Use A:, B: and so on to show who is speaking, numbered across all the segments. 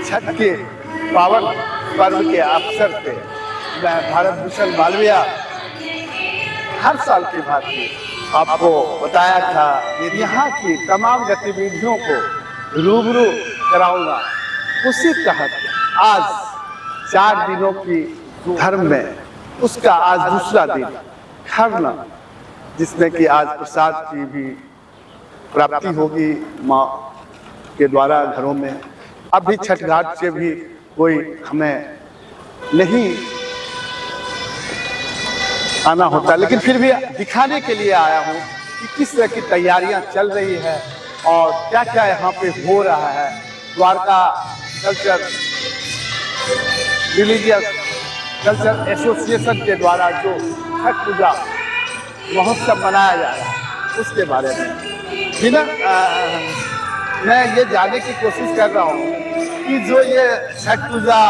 A: छठ के पावन पर्व के अवसर पे मैं भारत भूषण मालवीय हर साल की भांति आपको बताया था कि यहाँ की तमाम गतिविधियों को रूबरू कराऊंगा। उसी तहत आज 4 दिनों की धर्म में उसका आज दूसरा दिन खरना, जिसमें कि आज प्रसाद की भी प्राप्ति होगी माँ के द्वारा घरों में। अभी छठ घाट से भी कोई हमें नहीं आना होता, लेकिन फिर भी दिखाने के लिए आया हूँ कि किस तरह की तैयारियां चल रही है और क्या क्या यहाँ पे हो रहा है। Dwarka culture religious culture association के द्वारा जो छठ पूजा महोत्सव मनाया जा रहा है उसके बारे में बिना मैं ये जानने की कोशिश कर रहा हूँ कि जो ये छठ पूजा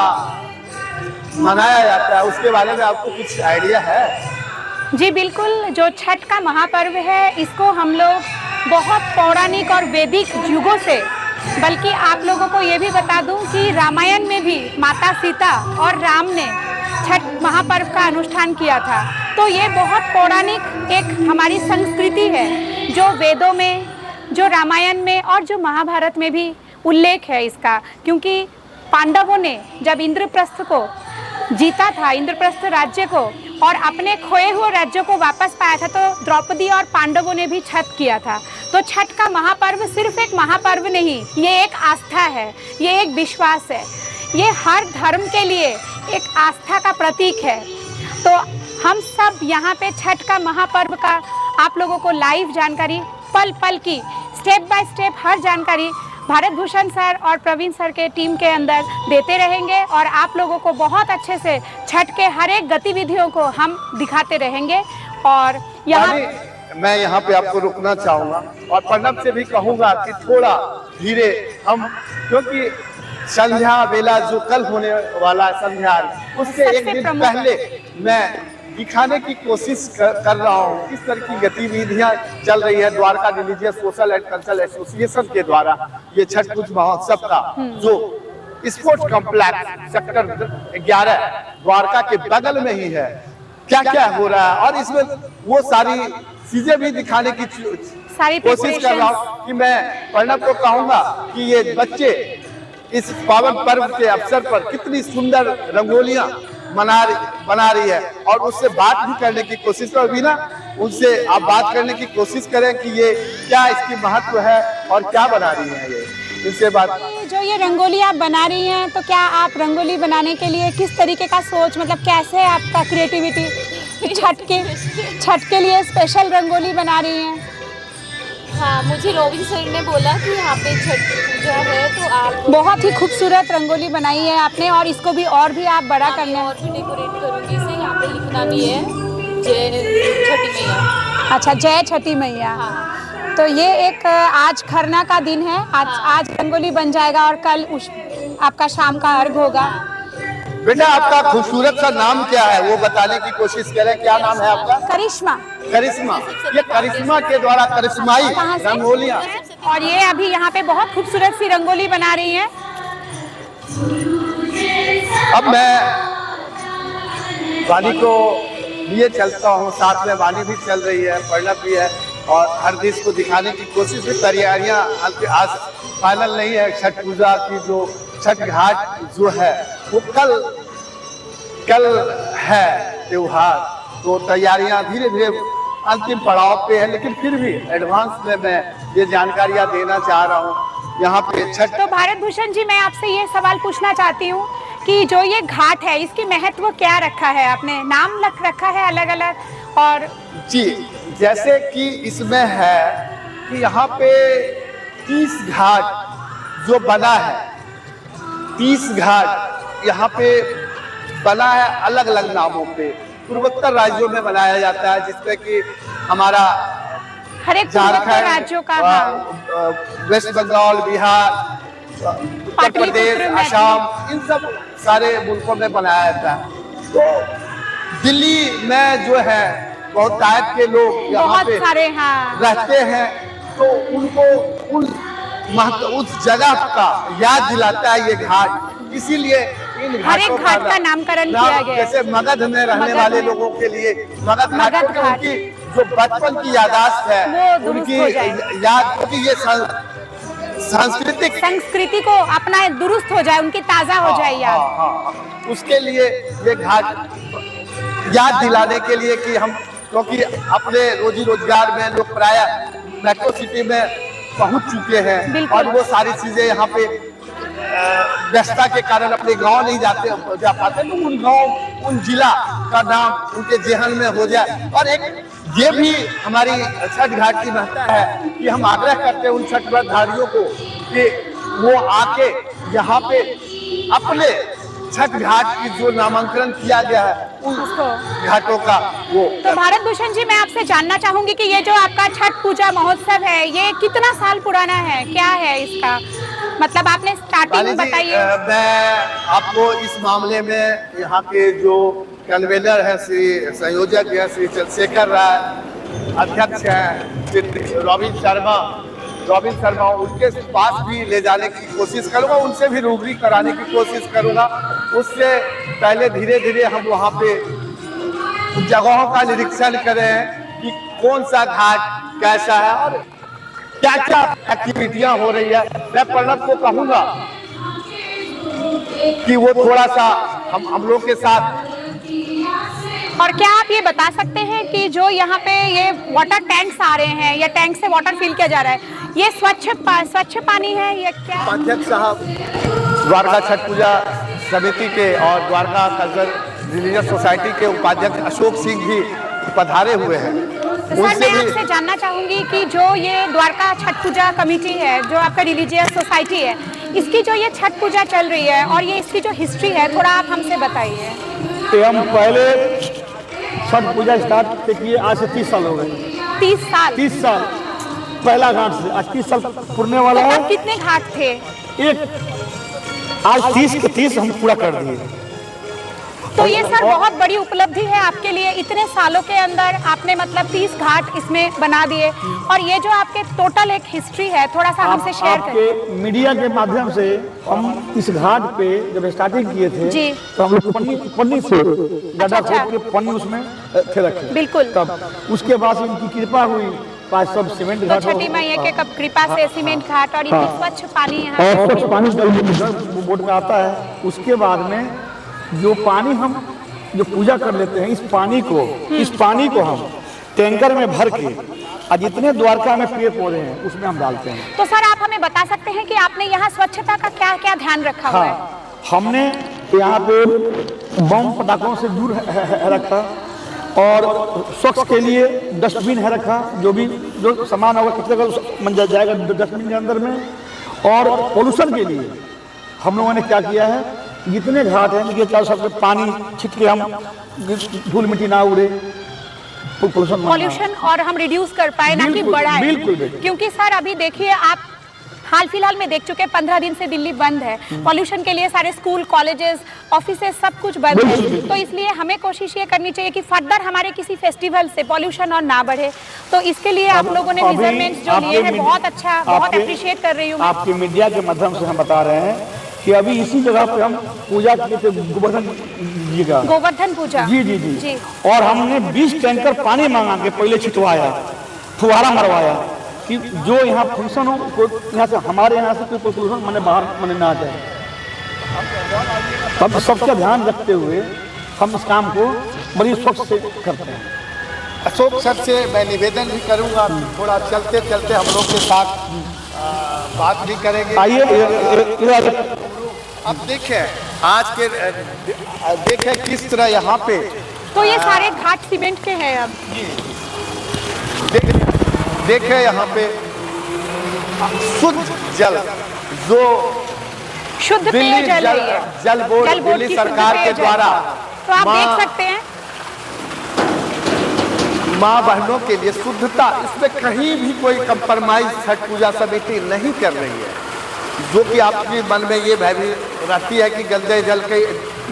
A: मनाया जाता है उसके बारे में आपको कुछ आइडिया है?
B: जी बिल्कुल, जो छठ का महापर्व है इसको हम लोग बहुत पौराणिक और वैदिक युगों से, बल्कि आप लोगों को ये भी बता दूं कि रामायण में भी माता सीता और राम ने छठ महापर्व का अनुष्ठान किया था। तो ये बहुत पौराणिक एक हमारी संस्कृति है जो वेदों में, जो रामायण में और जो महाभारत में भी उल्लेख है इसका। क्योंकि पांडवों ने जब इंद्रप्रस्थ को जीता था, इंद्रप्रस्थ राज्य को, और अपने खोए हुए राज्यों को वापस पाया था, तो द्रौपदी और पांडवों ने भी छठ किया था। तो छठ का महापर्व सिर्फ एक महापर्व नहीं, ये एक आस्था है, ये एक विश्वास है, ये हर धर्म के लिए एक आस्था का प्रतीक है। तो हम सब यहाँ पे छठ का महापर्व का आप लोगों को लाइव जानकारी, पल पल की स्टेप बाय स्टेप हर जानकारी भारत भूषण सर और प्रवीण सर के टीम के अंदर देते रहेंगे और आप लोगों को बहुत अच्छे से छठ के हर एक गतिविधियों को हम दिखाते रहेंगे। और
A: मैं यहाँ पे आपको रुकना चाहूँगा और प्रणव से भी कहूँगा कि थोड़ा धीरे हम, क्योंकि संध्या बेला जो कल होने वाला संध्या उससे एक दिन पहले मैं दिखाने की कोशिश कर रहा हूँ किस तरह की गतिविधियां चल रही है Dwarka religious social and cultural association के द्वारा। ये छठ पूजा महोत्सव का जो स्पोर्ट्स कॉम्प्लेक्स सेक्टर 11 द्वारका के बगल में ही है, क्या क्या हो रहा है और इसमें वो सारी चीजें भी दिखाने की कोशिश कर रहा हूँ कि मैं प्रणव को कहूँगा कि ये बच्चे इस पावन पर्व के अवसर पर कितनी सुंदर रंगोलियां बना रही है और उससे बात भी करने की कोशिश कर, भी ना उनसे आप बात करने की कोशिश करें कि ये क्या इसकी महत्व है और क्या बना रही है ये इससे बात।
B: जो ये रंगोली आप बना रही हैं, तो क्या आप रंगोली बनाने के लिए किस तरीके का सोच, मतलब कैसे आपका क्रिएटिविटी छठ के लिए स्पेशल रंगोली बना रही हैं?
C: हाँ, मुझे रोबिन सर ने बोला कि यहाँ पे छठ पूजा है तो आप
B: बहुत ही खूबसूरत रंगोली बनाई है आपने और इसको भी और भी आप बड़ा करना
C: और भी डेकोरेट करूँगी इसे। यहाँ पे लिखना भी है जय छठी मैया।
B: अच्छा, जय छठी मैया।
C: हाँ।
B: तो ये एक आज खरना का दिन है, आज रंगोली बन जाएगा और कल आपका शाम का अर्घ होगा।
A: बेटा आपका खूबसूरत सा नाम क्या है वो बताने की कोशिश करें, क्या नाम है आपका?
B: करिश्मा।
A: करिश्मा, ये करिश्मा के द्वारा करिश्माई रंगोलियां,
B: और ये अभी यहाँ पे बहुत खूबसूरत सी रंगोली बना रही हैं।
A: अब मैं वानी को लिए चलता हूँ, साथ में वानी भी चल रही है, प्रणव भी है और हर देश को दिखाने की कोशिश भी। तैयारियां आज फाइनल नहीं है। छठ पूजा की जो छठ घाट जो है वो कल है त्योहार, तो तैयारियां धीरे धीरे अंतिम पड़ाव पे है, लेकिन फिर भी एडवांस में मैं ये जानकारियां देना चाह रहा हूँ यहाँ पे छठ।
B: तो भारत भूषण जी, मैं आपसे ये सवाल पूछना चाहती हूँ कि जो ये घाट है इसकी महत्व क्या रखा है आपने? नाम रखा है अलग अलग? और
A: जी, जैसे कि इसमें है कि यहाँ पे 30 घाट जो बना है, 30 घाट यहाँ पे बना है अलग अलग नामों पे, पूर्वोत्तर राज्यों में बनाया जाता है, जिसपे कि हमारा
B: हर एक राज्यों का,
A: वेस्ट बंगाल, बिहार, उत्तर प्रदेश, असम, इन सब सारे मुल्कों में बनाया जाता है। तो दिल्ली में जो है बहुत टाइप के लोग यहाँ पे
B: सारे
A: रहते हैं, तो उनको उन महत्व, उस जगह का याद दिलाता है ये घाट। इसीलिए इन
B: हर एक
A: घाटों
B: घाट का नामकरण किया गया है।
A: जैसे मगध में रहने
B: मगध
A: वाले
B: में।
A: लोगों के लिए मगध घाट,
B: मगध
A: क्योंकि
B: घाट।
A: उनकी जो बचपन की यादाश्त है
B: वो दुरुस्त
A: उनकी
B: हो जाए।
A: याद, क्योंकि ये सांस्कृतिक
B: संस्कृति को अपना दुरुस्त हो जाए, उनकी ताजा हो जाए याद।
A: हाँ, उसके लिए ये घाट याद दिलाने के लिए कि हम, क्योंकि अपने रोजी रोजगार में लोग प्राय मेट्रो सिटी में पहुंच चुके हैं
B: बिल्कुल।
A: और वो सारी चीजें यहाँ पे व्यस्तता के कारण अपने गांव नहीं जा पाते, तो उन गांव, उन जिला का नाम उनके जेहन में हो जाए। और एक ये भी हमारी छठ घाट की महत्ता है कि हम आग्रह करते हैं उन छठ व्रतधारियों को कि वो आके यहाँ पे अपने छठ घाट की जो नामांकन किया गया है उन घाटों का वो।
B: तो भारत भूषण जी, मैं आपसे जानना चाहूंगी कि ये जो आपका छठ पूजा महोत्सव है, ये कितना साल पुराना है, क्या है इसका मतलब, आपने स्टार्टिंग बताइए।
A: मैं आपको इस मामले में यहाँ के जो कन्वेनर है, श्री संयोजक है श्री चंद्रशेखर राय, अध्यक्ष हैं श्री रॉबिन शर्मा, उनके पास भी ले जाने की कोशिश करूंगा, उनसे भी रूबरी कराने की कोशिश करूंगा। उससे पहले धीरे धीरे हम वहाँ पे जगहों का निरीक्षण करें कि कौन सा घाट कैसा है और क्या क्या एक्टिविटियां हो रही है। मैं प्रणब को कहूंगा कि वो थोड़ा सा हम लोग के साथ।
B: और क्या आप ये बता सकते हैं कि जो यहाँ पे ये वाटर टैंक्स आ रहे हैं या टैंक से वाटर फिल किया जा रहा है, ये स्वच्छ पानी है या क्या?
A: अध्यक्ष साहब द्वारका छठ पूजा समिति के और द्वारका कल्चर रिलीजियस सोसाइटी के उपाध्यक्ष अशोक सिंह भी पधारे हुए हैं।
B: तो सर, मैं आपसे जानना चाहूंगी कि जो ये द्वारका छठ पूजा कमेटी है, जो आपका रिलीजियस सोसाइटी है, इसकी जो ये छठ पूजा चल रही है और ये इसकी जो हिस्ट्री है, थोड़ा आप हमसे बताइए।
D: तो हम पहले छठ पूजा स्टार्ट किए आज से 30 साल हो गए।
B: 30
D: साल पहला घाट से, आज 30 साल पुरने वाला
B: तो
D: है।
B: अब कितने घाट थे?
D: एक, आज 30 के 30 हम पूरा कर दिए।
B: तो ये सर बहुत बड़ी उपलब्धि है आपके लिए, इतने सालों के अंदर आपने मतलब 30 घाट इसमें बना दिए। और ये जो आपके टोटल एक हिस्ट्री है, थोड़ा सा हमसे शेयर करें।
D: आपके मीडिया के माध्यम से हम इस घाट पे जब स्टार्टिंग किए थे
B: जी।
D: तो हम लोग पन्नी से गड्ढा खोद के पन्नी उसमें थे रखे।
B: बिल्कुल।
D: तब उसके बाद इनकी कृपा हुई, आज सब सीमेंट
B: तो
D: घाट।
B: छठी मैया के कृपा से सीमेंट घाट और इतनी स्वच्छ पानी यहाँ
D: और स्वच्छ पानी बोट में आता है। उसके बाद में जो पानी हम जो पूजा कर लेते हैं, इस पानी को हम टैंकर में भर के आज जितने द्वारका में पेड़ पौधे हैं उसमें हम डालते हैं।
B: तो सर, आप हमें बता सकते हैं कि आपने यहाँ स्वच्छता का क्या क्या ध्यान रखा हुआ है?
D: हमने यहाँ पे बम पटाखों से दूर है रखा और स्वच्छ के लिए डस्टबिन है रखा, जो सामान होगा कितने का मंजर जाएगा डस्टबिन के अंदर में। और पोल्यूशन के लिए हम लोगों ने क्या किया है, जितने घाट हैं उनके चारों सबसे पानी छिट के हम धूल मिट्टी ना उड़े,
B: पॉल्यूशन और हम रिड्यूस कर पाए, ना कि बढ़ाए।
D: बिल्कुल।
B: क्योंकि सर अभी देखिए, आप हाल फिलहाल में देख चुके 15 दिन से दिल्ली बंद है, पॉल्यूशन के लिए सारे स्कूल, कॉलेजेस, ऑफिसेज सब कुछ बंद है। तो इसलिए हमें कोशिश ये करनी चाहिए कि फर्दर हमारे किसी फेस्टिवल से पॉल्यूशन और ना बढ़े। तो इसके लिए आप लोगों ने मेजरमेंट्स जो लिए हैं, बहुत अच्छा, बहुत अप्रिशिएट कर रही हूँ।
D: आपके मीडिया के माध्यम से हम बता रहे हैं कि अभी इसी जगह पे हम पूजा किए थे,
B: गोवर्धन पूजा।
D: जी। और हमने 20 टैंकर पानी मंगा के पहले छिटवाया, फुहारा मरवाया कि जो यहाँ फंक्शन हो, यहाँ से हमारे यहाँ से कोई पोल्यूशन मैंने बाहर ना जाए। तब सबका ध्यान रखते हुए हम इस काम को बड़ी स्वच्छ से करते हैं।
A: अशोक सर से मैं निवेदन भी करूंगा, थोड़ा चलते चलते हम लोग के साथ बात भी करेंगे।
D: आइए।
A: अब देखें आज के देखें किस तरह यहाँ पे,
B: तो ये सारे घाट सीमेंट के हैं। अब
A: देखें यहाँ पे शुद्ध जल, जो
B: शुद्ध पेयजल है,
A: जल बोर्ड दिल्ली सरकार के द्वारा,
B: तो आप देख सकते हैं
A: माँ बहनों के लिए शुद्धता, इसमें कहीं भी कोई कंप्रोमाइज छठ पूजा समिति नहीं कर रही है। जो कि आपके मन में ये भय रहती है कि गंदे जल के,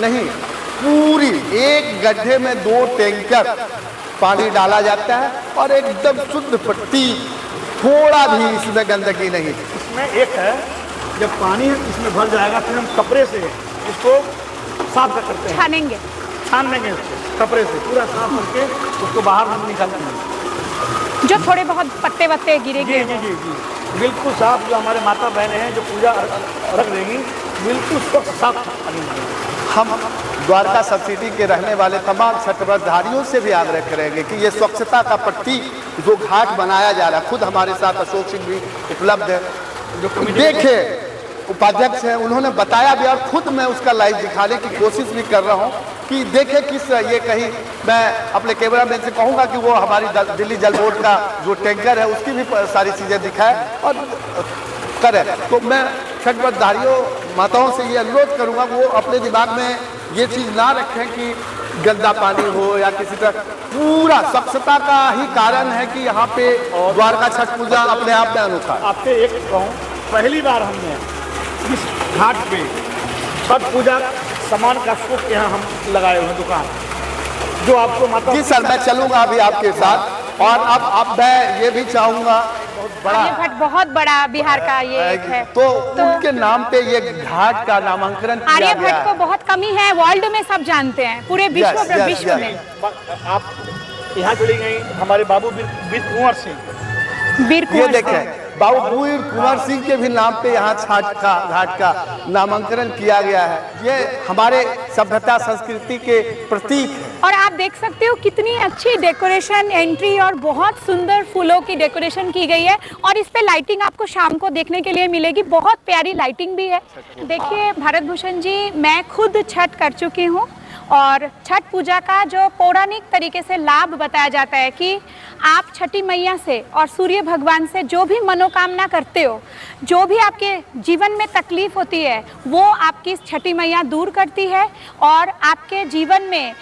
A: नहीं, पूरी एक गड्ढे में 2 टैंकर पानी डाला जाता है और एकदम शुद्ध पट्टी, थोड़ा भी इसमें गंदगी नहीं।
D: इसमें एक है, जब पानी इसमें भर जाएगा फिर हम कपड़े से इसको साफ करते हैं,
B: छानेंगे।
D: छान लेंगे इसको कपड़े से, पूरा साफ करके उसको बाहर हम निकालते हैं।
B: जो थोड़े बहुत पत्ते वत्ते गिरे
D: जी जी जी जी बिल्कुल साफ। जो हमारे माता बहनें हैं जो पूजा रख देंगी, बिल्कुल स्वच्छ साफ पानी मिलेगा।
A: हम द्वारका सब्सिडी के रहने वाले तमाम छठ व्रतधारियों से भी आग्रह करेंगे कि ये स्वच्छता का प्रतीक जो घाट बनाया जा रहा है, खुद हमारे साथ अशोक सिंह भी उपलब्ध है, जो देखे उपाध्यक्ष हैं, उन्होंने बताया भी और खुद मैं उसका लाइव दिखाने की कोशिश भी कर रहा हूँ कि देखे किस ये कहीं मैं अपने कैमरामैन से कहूँगा कि वो हमारी दिल्ली जल बोर्ड का जो टैंकर है उसकी भी सारी चीज़ें दिखाए और करे। तो मैं छठ व्रतधारियों माताओं से ये अनुरोध करूँगा वो अपने दिमाग में ये चीज़ ना रखें कि गंदा पानी हो या किसी तरह, पूरा स्वच्छता का ही कारण है कि यहाँ पे द्वारका छठ पूजा अपने आप में अनोखा।
D: आपसे एक कहूँ, पहली बार हमने इस घाट पे छठ पूजा सामान का स्टॉक यहाँ हम लगाए हुए हैं दुकान, जो आपको माता।
A: जी सर, मैं चलूंगा अभी आपके साथ। और अब मैं ये भी चाहूंगा, बहुत बड़ा
B: आर्यभट्ट बहुत बड़ा बिहार का ये एक है,
A: तो उनके नाम पे ये घाट का नामांकन किया गया
B: आर्यभट्ट को
A: है।
B: बहुत कमी है, वर्ल्ड में सब जानते हैं, पूरे विश्व में।
D: आप यहाँ चली गई, हमारे बाबू वीर कुंवर सिंह,
B: वीर
A: ये
B: कुंवर
A: देखें बाबू वीर कुंवर सिंह के भी नाम पे यहाँ छठ का घाट का नामांकन किया गया है। ये हमारे सभ्यता संस्कृति के प्रतीक है।
B: और आप देख सकते हो कितनी अच्छी डेकोरेशन, एंट्री और बहुत सुंदर फूलों की डेकोरेशन की गई है। और इस पे लाइटिंग आपको शाम को देखने के लिए मिलेगी, बहुत प्यारी लाइटिंग भी है। देखिए भारत भूषण जी, मैं खुद छठ कर चुकी हूँ और छठ पूजा का जो पौराणिक तरीके से लाभ बताया जाता है कि आप छठी मैया से और सूर्य भगवान से जो भी मनोकामना करते हो, जो भी आपके जीवन में तकलीफ होती है, वो आपकी छठी मैया दूर करती है और आपके जीवन में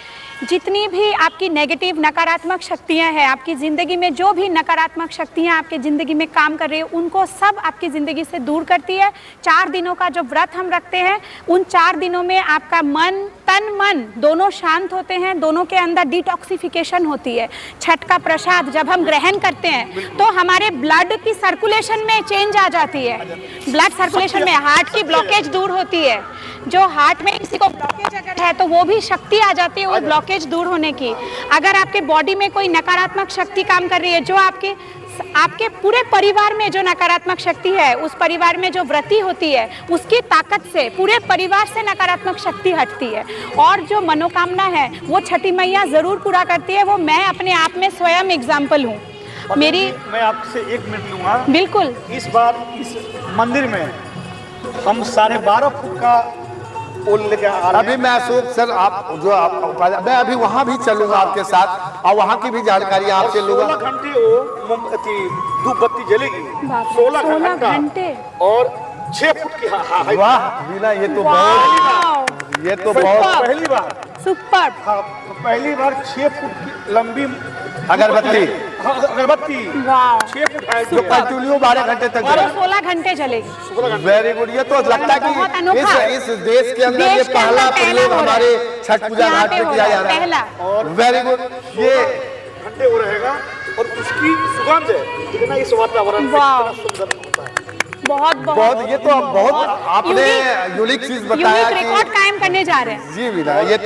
B: जितनी भी आपकी नेगेटिव नकारात्मक शक्तियां हैं, आपकी ज़िंदगी में जो भी नकारात्मक शक्तियां आपकी ज़िंदगी में काम कर रही है, उनको सब आपकी ज़िंदगी से दूर करती है। 4 दिनों का जो व्रत हम रखते हैं, उन 4 दिनों में आपका मन, तन मन दोनों शांत होते हैं, दोनों के अंदर डिटॉक्सिफिकेशन होती है। छठ का प्रसाद जब हम ग्रहण करते हैं तो हमारे ब्लड की सर्कुलेशन में चेंज आ जाती है, ब्लड सर्कुलेशन में हार्ट की ब्लॉकेज दूर होती है। जो हार्ट में किसी को ब्लॉकेज अगर है तो वो भी शक्ति आ जाती है वो ब्लॉकेज दूर होने की। अगर आपके बॉडी में कोई नकारात्मक शक्ति काम कर रही है, जो आपके पूरे परिवार में जो नकारात्मक शक्ति है, उस परिवार में जो व्रती होती है, उसकी ताकत से पूरे परिवार से नकारात्मक शक्ति हटती है। और जो मनोकामना है वो छठी मैया ज़रूर पूरा करती है। वो मैं अपने आप में स्वयं एग्जाम्पल हूँ।
D: मैं आपसे 1 मिनट लूँगा।
B: बिल्कुल।
D: इस बार इस मंदिर में हम 12.5 फुट का पोल लेके आ रहे हैं।
A: अभी मैं अशोक सर, मैं अभी वहाँ भी चलूंगा आपके साथ और वहाँ की भी जानकारी आपसे लूंगा।
D: 16 घंटे वो मोमबत्ती धूप बत्ती जलेगी, 16 घंटे और 6 फुट की हाइट।
A: वाह वीना, ये तो बहुत
D: पहली बार
B: सुपर।
D: हाँ, पहली बार 6 फुट की लंबी
A: अगरबत्ती
D: 6 फुट हाइट
A: जो कंटिन्यू 12 घंटे तक
B: 16 घंटे चलेगी।
A: Very good. ये तो लगता है कि इस देश के अंदर ये पहला प्रयोग हमारे छठ पूजा घाट में किया जा रहा है। और वेरी गुड। ये
D: घंटे वो रहेगा और उसकी सुगंध है, कितना इस वातावरण में कितना सुंदर होता है।
B: बहुत
A: ये तो बहुत आपने यूनिक चीज बताया कि
B: रिकॉर्ड कायम करने जा रहे हैं।
A: जी वीना, ये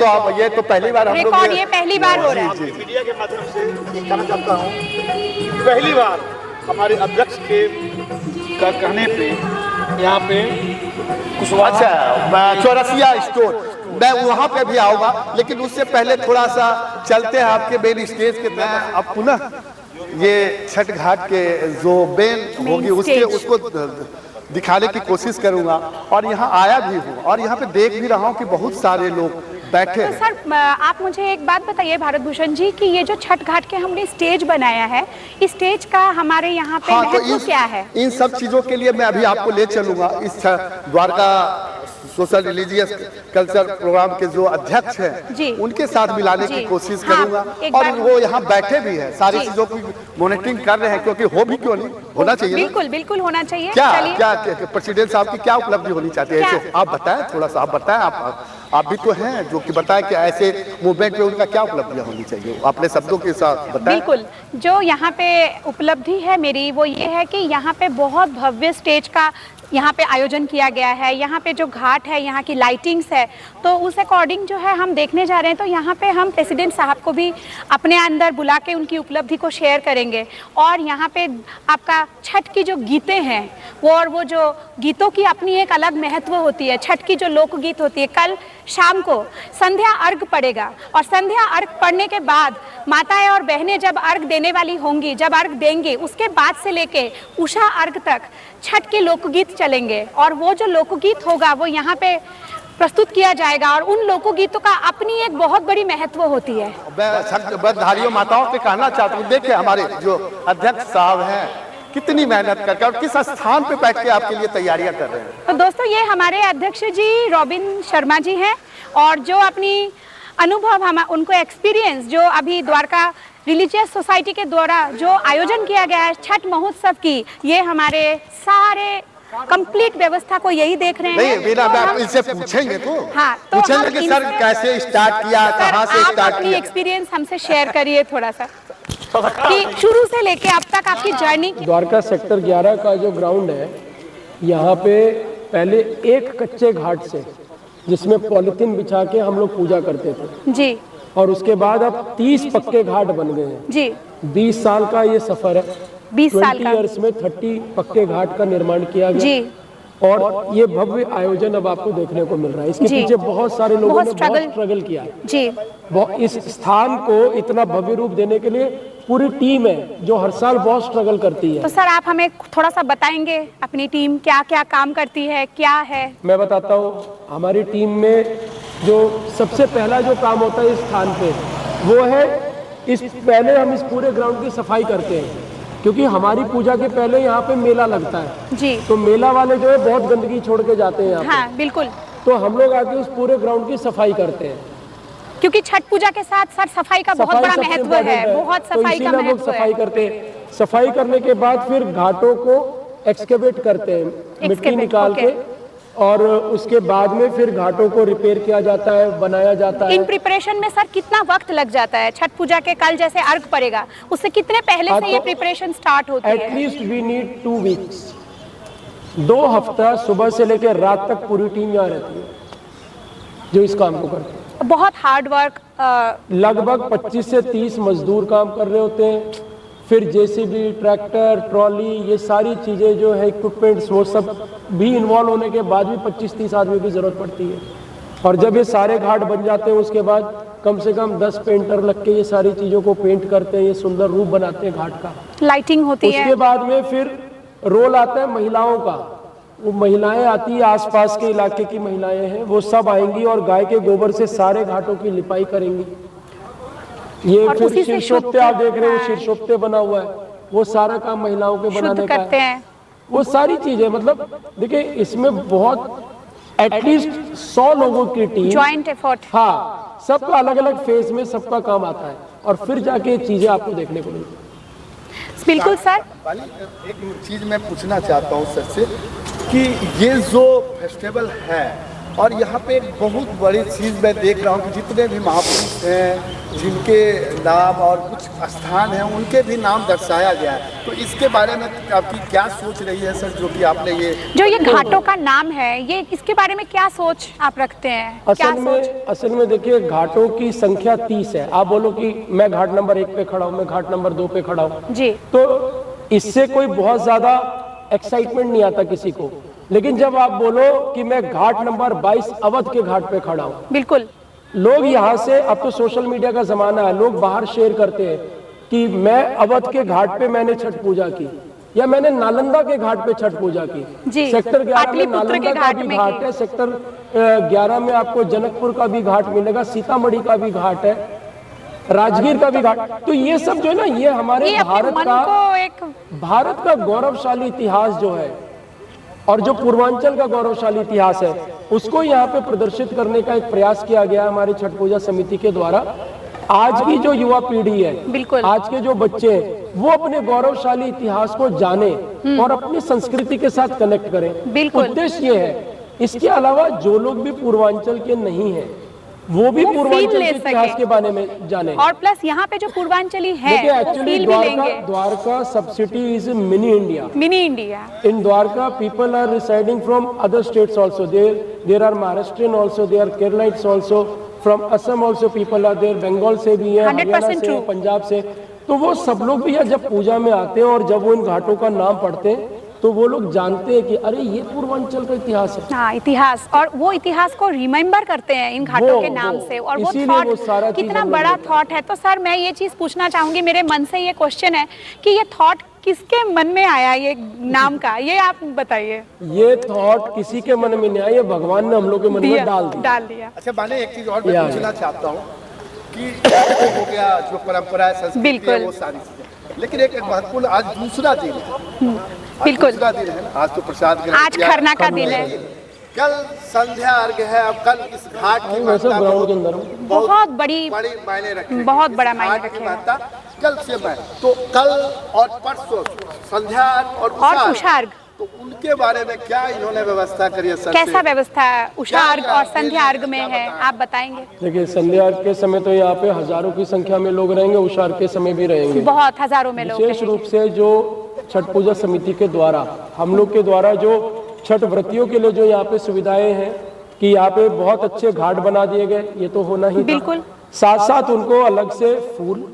A: तो पहली बार हम लोग
B: रिकॉर्ड ये पहली बार हो रहा है।
D: मीडिया के माध्यम से कहना चाहता हूँ, पहली बार हमारे अध्यक्ष के कहने पे यहाँ पे
A: अच्छा चौरसिया स्टोर, मैं वहाँ पे भी आऊँगा, लेकिन उससे पहले थोड़ा सा चलते हैं आपके मेन स्टेज के तरफ। अब पुनः ये छठ घाट के जो बेन होगी उसको दिखाने की कोशिश करूंगा। और यहाँ आया भी हूँ और यहाँ पे देख भी रहा हूँ कि बहुत सारे लोग बैठे हैं।
B: तो सर आप मुझे एक बात बताइए भारत भूषण जी कि ये जो छठ घाट के हमने स्टेज बनाया है, इस स्टेज का हमारे यहाँ पे महत्व क्या है?
A: इन सब चीजों के लिए मैं अभी आपको ले चलूंगा। इस Dwarka social religious culture programme के जो अध्यक्ष हैं उनके साथ मिलाने की कोशिश करूंगा। और वो यहाँ बैठे भी हैं, सारी चीजों की मॉनिटरिंग कर रहे हैं, क्योंकि हो भी क्यों नहीं होना चाहिए।
B: बिल्कुल होना चाहिए।
A: क्या प्रेसिडेंट साहब की क्या उपलब्धि होनी चाहती है, ऐसे आप बताएं, थोड़ा सा आप बताएं। आप आप भी तो हैं जो कि बताएं कि ऐसे मूवमेंट में उनका क्या उपलब्धियां होनी चाहिए, अपने शब्दों के साथ बताएं।
B: बिल्कुल, जो यहाँ पे उपलब्धि है मेरी वो ये है कि यहाँ पे बहुत भव्य स्टेज का यहाँ पे आयोजन किया गया है। यहाँ पे जो घाट है, यहाँ की लाइटिंग्स है, तो उस अकॉर्डिंग जो है हम देखने जा रहे हैं। तो यहाँ पे हम प्रेसिडेंट साहब को भी अपने अंदर बुला के उनकी उपलब्धि को शेयर करेंगे। और यहाँ पे आपका छठ की जो गीतें हैं वो जो गीतों की अपनी एक अलग महत्व होती है। छठ की जो लोकगीत होती है, कल शाम को संध्या अर्घ पड़ेगा और संध्या अर्घ पड़ने के बाद माताएं और बहनें जब अर्घ देने वाली होंगी, जब अर्घ देंगी, उसके बाद से लेके उषा अर्घ तक छठ के लोकगीत चलेंगे। और वो जो लोकगीत होगा वो यहाँ पे प्रस्तुत किया जाएगा और उन लोकगीतों का अपनी एक बहुत बड़ी महत्व होती है।
A: मैं व्रतधारियों माताओं से कहना चाहता हूँ, देखिए हमारे जो अध्यक्ष साहब हैं कितनी मेहनत करके और किस स्थान पे बैठ के आपके लिए तैयारियां कर रहे हैं।
B: तो दोस्तों, ये हमारे अध्यक्ष जी रॉबिन शर्मा जी हैं और जो अपनी अनुभव हम उनको एक्सपीरियंस जो अभी द्वारका रिलीजियस सोसाइटी के द्वारा जो आयोजन किया गया है छठ महोत्सव की, ये हमारे सारे कंप्लीट व्यवस्था को यही देख रहे हैं।
A: नहीं बिना आप इनसे पूछेंगे तो
B: हाँ, तो
A: पूछेंगे कि सर कैसे स्टार्ट किया, कहाँ से
B: आप
A: स्टार्ट
B: अपनी
A: किया।
B: एक्सपीरियंस हमसे शेयर करिए थोड़ा सा कि शुरू से लेके अब तक आपकी जर्नी।
E: द्वारका सेक्टर 11 का जो ग्राउंड है, यहाँ पे पहले एक कच्चे घाट से जिसमें पॉलिथीन बिछा के हम लोग पूजा करते थे
B: जी,
E: और उसके बाद अब 30 पक्के घाट बन गए हैं
B: जी।
E: 20 साल का ये सफर है।
B: 20 साल का
E: 20 इयर्स में 30 पक्के घाट का निर्माण किया गया
B: जी।
E: और ये भव्य आयोजन अब आपको देखने को मिल रहा है। इसके
B: जी।
E: पीछे बहुत सारे लोगों
B: बहुत
E: ने बहुत
B: struggle
E: स्ट्रगल किया है।
B: जी।
E: इस स्थान को इतना भव्य रूप देने के लिए पूरी टीम है जो हर साल बहुत स्ट्रगल करती है।
B: तो सर आप हमें थोड़ा सा बताएंगे अपनी टीम क्या क्या काम करती है, क्या है?
E: मैं बताता हूँ, हमारी टीम में जो सबसे पहला जो काम होता है इस स्थान पे वो है पहले हम इस पूरे ग्राउंड की सफाई करते हैं, क्योंकि हमारी पूजा के पहले यहाँ पे मेला लगता है
B: जी।
E: तो मेला वाले जो है बहुत गंदगी छोड़ के जाते हैं यहाँ पे।
B: हाँ बिल्कुल,
E: तो हम लोग आके उस पूरे ग्राउंड की सफाई करते हैं,
B: क्योंकि छठ पूजा के साथ सर सफाई का बहुत बड़ा
E: सबसे
B: महत्व
E: important
B: है, बहुत
E: तो
B: सफाई का
E: इसीलिए हम लोग
B: महत्व
E: सफाई
B: है।
E: करते हैं। सफाई करने के बाद फिर घाटों को एक्सकेवेट करते हैं, मिट्टी
B: Excavate,
E: निकाल
B: okay.
E: के, और उसके बाद में फिर घाटों को रिपेयर किया जाता है, बनाया जाता है।
B: इन प्रिपरेशन में सर कितना वक्त लग जाता है? छठ पूजा के कल जैसे अर्घ पड़ेगा, उससे कितने पहले से ये प्रिपरेशन स्टार्ट होती है?
E: एटलीस्ट वी नीड 2 वीक्स, 2 हफ्ता सुबह से लेकर रात तक पूरी टीम यहाँ रहती है जो इस काम को करती है।
B: बहुत हार्ड वर्क।
E: लगभग 25 से 30 मजदूर काम कर रहे होते हैं, फिर जेसीबी, ट्रैक्टर, ट्रॉली, ये सारी चीज़ें जो है इक्विपमेंट्स, वो सब भी इन्वॉल्व होने के बाद भी 25-30 आदमी की ज़रूरत पड़ती है। और जब ये सारे घाट बन जाते हैं उसके बाद कम से कम 10 पेंटर लग के ये सारी चीज़ों को पेंट करते हैं, ये सुंदर रूप बनाते हैं घाट का।
B: लाइटिंग होती है।
E: उसके बाद में फिर रोल आता है महिलाओं का, वो महिलाएं आती है, आसपास के इलाके की महिलाएं हैं, वो सब आएंगी और गाय के गोबर से सारे घाटों की लिपाई करेंगी। ये
B: और
E: फिर
B: उसी से
E: शीर्षोक्ते आप देख रहे हो,
B: हाँ।
E: शीर्षोक्ते बना हुआ है, वो सारा काम महिलाओं के बनाने
B: शुद्ध
E: का
B: करते
E: है।
B: हैं।
E: वो सारी चीजें, मतलब देखिए इसमें बहुत एटलीस्ट 100 लोगों की टीम,
B: जॉइंट एफर्ट।
E: हाँ, सबका अलग अलग फेज में सबका काम आता है और फिर जाके चीजें आपको देखने को मिलती है।
B: बिल्कुल सर।
A: एक चीज मैं पूछना चाहता हूँ सर से कि ये जो फेस्टिवल है और यहाँ पे एक बहुत बड़ी चीज मैं देख रहा हूँ कि जितने भी महापुरुष हैं जिनके नाम और कुछ स्थान हैं उनके भी नाम दर्शाया गया है, तो इसके बारे में आपकी क्या सोच रही है सर, जो कि आपने ये
B: जो ये घाटों का नाम है, ये इसके बारे में क्या सोच आप रखते हैं? क्या
E: असल में देखिए घाटों की संख्या 30 है। आप बोलो कि मैं घाट नंबर 1 पे खड़ा हूँ, मैं घाट नंबर 2 पे खड़ा हूँ,
B: जी,
E: तो इससे कोई बहुत ज्यादा एक्साइटमेंट नहीं आता किसी को। लेकिन जब आप बोलो कि मैं घाट नंबर 22 अवध के घाट पे खड़ा हूँ,
B: बिल्कुल,
E: लोग यहाँ से, अब तो सोशल मीडिया का जमाना है, लोग बाहर शेयर करते हैं कि मैं अवध के घाट पे मैंने छठ पूजा की, या मैंने नालंदा के घाट पे छठ पूजा की।
B: जी,
E: सेक्टर 11 में
B: पाटलिपुत्र के
E: नालंदा का
B: घाट
E: भी
B: में
E: घाट है, सेक्टर 11 में आपको जनकपुर का भी घाट मिलेगा, सीतामढ़ी का भी घाट है, राजगीर का भी घाट। तो ये सब जो है ना, ये हमारे
B: ये अपने मन को एक
E: भारत का गौरवशाली इतिहास जो है और जो पूर्वांचल का गौरवशाली इतिहास है उसको यहाँ पे प्रदर्शित करने का एक प्रयास किया गया हमारी छठ पूजा समिति के द्वारा। आज की जो युवा पीढ़ी है,
B: बिल्कुल,
E: आज के जो बच्चे हैं, वो अपने गौरवशाली इतिहास को जाने और अपनी संस्कृति के साथ कनेक्ट करें।
B: बिल्कुल।
E: उद्देश्य ये है इसके अलावा जो लोग भी पूर्वांचल के नहीं हैं वो भी
B: वो
E: पूर्वांचल
B: feel
E: के
B: ले
E: इतिहास
B: सके।
E: के बारे में जाने।
B: और प्लस यहाँ पे जो पूर्वांचली है
E: देखिए
B: वो
E: एक्चुअली
B: फील भी लेंगे।
E: द्वारका सब city is mini India.
B: Mini India.
E: In Dwarka, people are residing from other states also. There are Maharashtrian also, there are Keralites also. From Assam also people are there. Bengal से भी है,
B: 100%
E: हरियाणा से,
B: true.
E: Punjab से। तो वो सब लोग भी जब पूजा में आते हैं और जब वो इन घाटों का नाम पढ़ते हैं तो वो लोग जानते हैं कि अरे ये पूर्वांचल का इतिहास है।
B: हाँ, इतिहास, और वो इतिहास को रिमेम्बर करते हैं इन घाटों के नाम से। और वो
E: इसीलिए वो सारा
B: थॉट
E: चीज़
B: कितना
E: हम लोग
B: बड़ा
E: लेते हैं।
B: थॉट है। तो सर मैं ये चीज़ पूछना चाहूंगी, मेरे मन से ये क्वेश्चन है कि ये थॉट किसके मन में आया ये नाम का, ये आप बताइए।
E: ये थॉट किसी के मन में नहीं आया, ये भगवान ने हम लोग के मन में डाल दिया।
A: अच्छा माने एक चीज और मैं
E: या,
A: पूछना चाहता हूँ कि जो हो गया जो परंपरा संस्कृति है
B: बिल्कुल।
A: वो सारी चीजें, लेकिन एक महत्वपूर्ण आज दूसरा दिन है। आज
B: बिल्कुल।
A: दूसरा दिन है ना, आज तो प्रसाद ग्रहण
B: आज
A: किया,
B: खरना का दिन है।
A: कल संध्या अर्घ है। अब कल इस घाट की
E: वैसे
A: महत्ता
E: ग्राउंड के अंदर
B: बहुत बड़ी
A: मायने रखेगी।
B: बहुत बड़ा
A: इस
B: मायने
A: घाट की
B: रखेगा।
A: महत्ता कल से मैं तो कल और परसों संध्या और
B: उषार्घ,
A: तो उनके बारे में क्या इन्होंने व्यवस्था करी है सर?
B: कैसा व्यवस्था उषार्घ और संध्यार्घ में है, आप बताएंगे।
E: देखिए संध्या के समय तो यहाँ पे हजारों की संख्या में लोग रहेंगे, उषार के समय भी रहेंगे।
B: बहुत हजारों में लोग
E: विशेष
B: हैं।
E: रूप से जो छठ पूजा समिति के द्वारा हम लोग के द्वारा जो छठ व्रतियों के लिए जो यहाँ पे सुविधाएं हैं कि यहाँ पे बहुत अच्छे घाट बना दिए गए, ये तो होना ही था।
B: बिल्कुल।
E: साथ साथ उनको अलग से फूल,